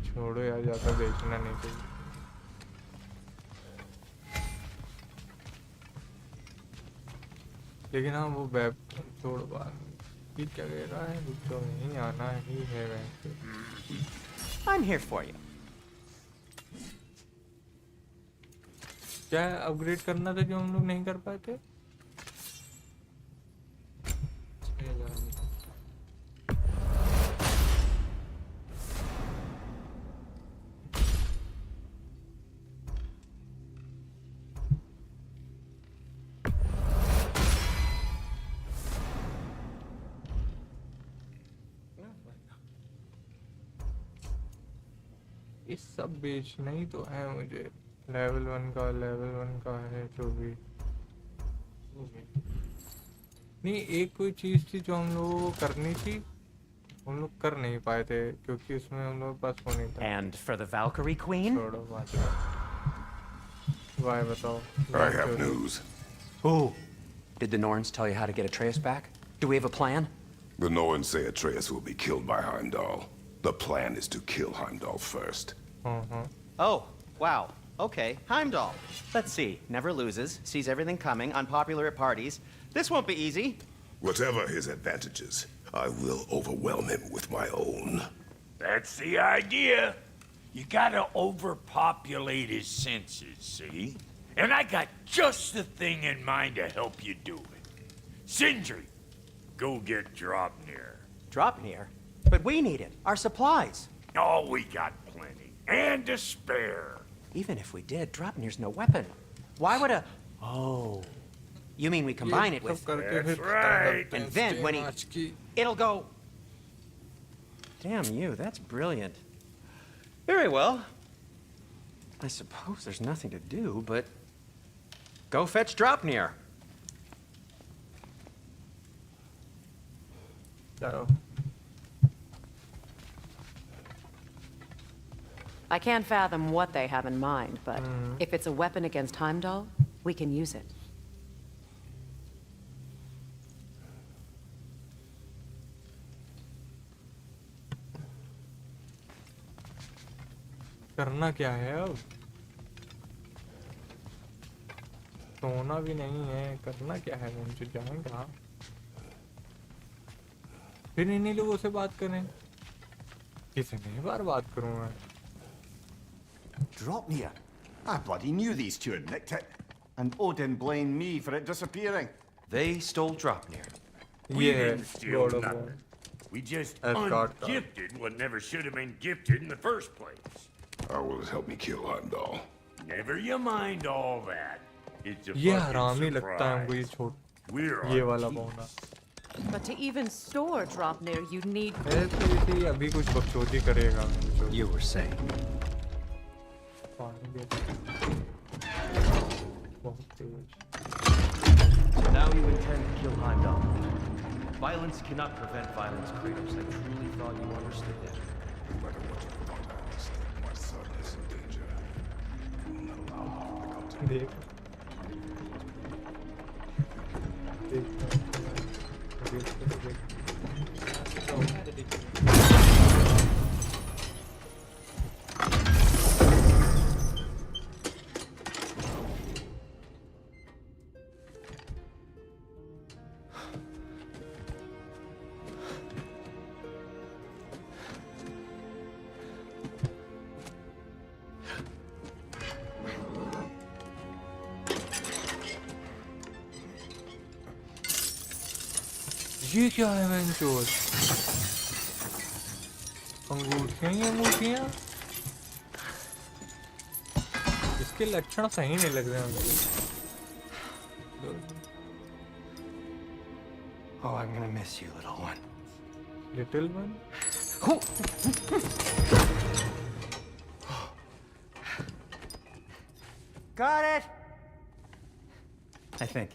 छोड़ो यार ज्यादा बेचना नहीं चाहिए. लेकिन हाँ वो वेब छोड़ बात. ये क्या कह रहा है? तो नहीं आना ही है वैसे. I'm here for you. क्या अपग्रेड करना था जो हम लोग नहीं कर पाए थे? ये सब बेचना ही तो है मुझे. लेवल 1 का है जो भी. नहीं एक कोई चीज थी जो हम लोगों को करनी थी. हम लोग कर नहीं पाए थे क्योंकि उसमें हम लोग पास वो नहीं था. And for the Valkyrie Queen? छोड़ो बात. वाह बताओ. I have news. Oh. Did the Norns tell you how to get Atreus back? Do we have a plan? The Norns say Atreus will be killed by Heimdall. The plan is to kill Heimdall first. Oh, wow. Okay, Heimdall. Let's see. Never loses, sees everything coming, unpopular at parties. This won't be easy. Whatever his advantages, I will overwhelm him with my own. That's the idea. You gotta overpopulate his senses, see? And I got just the thing in mind to help you do it. Sindri, go get Draupnir. Draupnir? But we need it. Our supplies. Oh, we got plenty. And to spare. Even if we did, Draupnir's no weapon. Why would a... Oh. You mean we combine it with... That's right. And then when he... It'll go... Damn you, that's brilliant. Very well. I suppose there's nothing to do, but... Go fetch Draupnir. चलो. I can't fathom what they have in mind, but if it's a weapon against Heimdall, we can use it. करना क्या है अब? सोना भी नहीं है, करना क्या है? मुझे जाएं कहाँ? फिर इन्हीं लोगों से बात करें. कितनी बार बात करूँ मैं? Draupnir. I bloody knew these two had nicked it. And Odin blamed me for it disappearing. They stole Draupnir. We didn't steal God of nothing. War. We just Asgard. ungifted what never should have been gifted in the first place. How will it help me kill Heimdall? Never you mind all that. It's a ये fucking हरामी लगता है हमको ये surprise. छोट We're ये on वाला TV. बोना. But to even store Draupnir, you need... ऐसे इसी अभी कुछ बकचोदी करेगा. You were saying. बहुत तेज. Now you intend to kill Heimdall. Violence cannot prevent violence, Kratos. I truly thought you understood that. No matter what you thought I understood, my son is in danger. I will not allow him to come to me. देख. ये क्या है मैंने चोर? अंगूठियाँ ही अंगूठियाँ? इसके लक्षण सही नहीं लग रहे मुझे. Oh, I'm gonna miss you, little one. Little one? Got it! I think.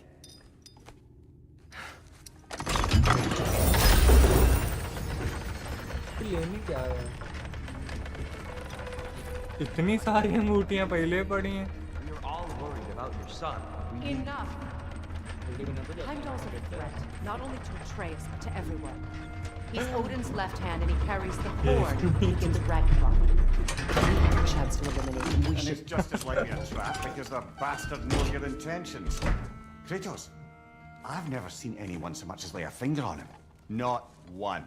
लेनी क्या है? इतनी सारी अंगूठियाँ पहले पड़ी हैं. You're all worried about your son. Enough! Heimdall's a threat, not only to Atreus, but to everyone. He's Odin's left hand and he carries the horn that begins Ragnarok. A chance to eliminate him, we And should... it's just as likely a trap because the bastard knows your intentions. Kratos, I've never seen anyone so much as lay a finger on him. Not one.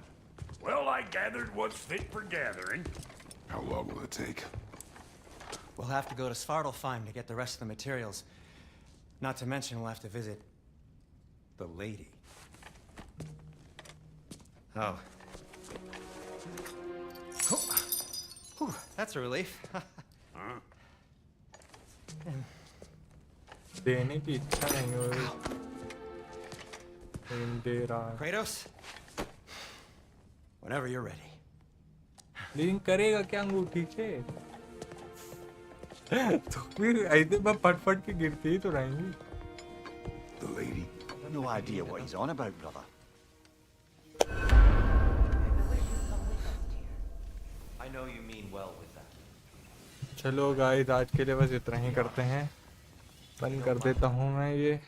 Well, I gathered what's fit for gathering. How long will it take? We'll have to go to Svartalfheim to get the rest of the materials. Not to mention we'll have to visit the lady. Oh. Whew, that's a relief. देने की इच्छा नहीं हो रही. दे रहा है. Kratos, whenever you're ready. लेकिन करेगा क्या अंगूठी से? तो फिर ऐसे मैं फट के गिरती ही तो रहेंगी. The lady? I've no idea what he's on about, brother. I know you mean well with that. चलो गाइस आज के लिए बस इतना ही करते हैं. बंद कर देता हूँ मैं ये.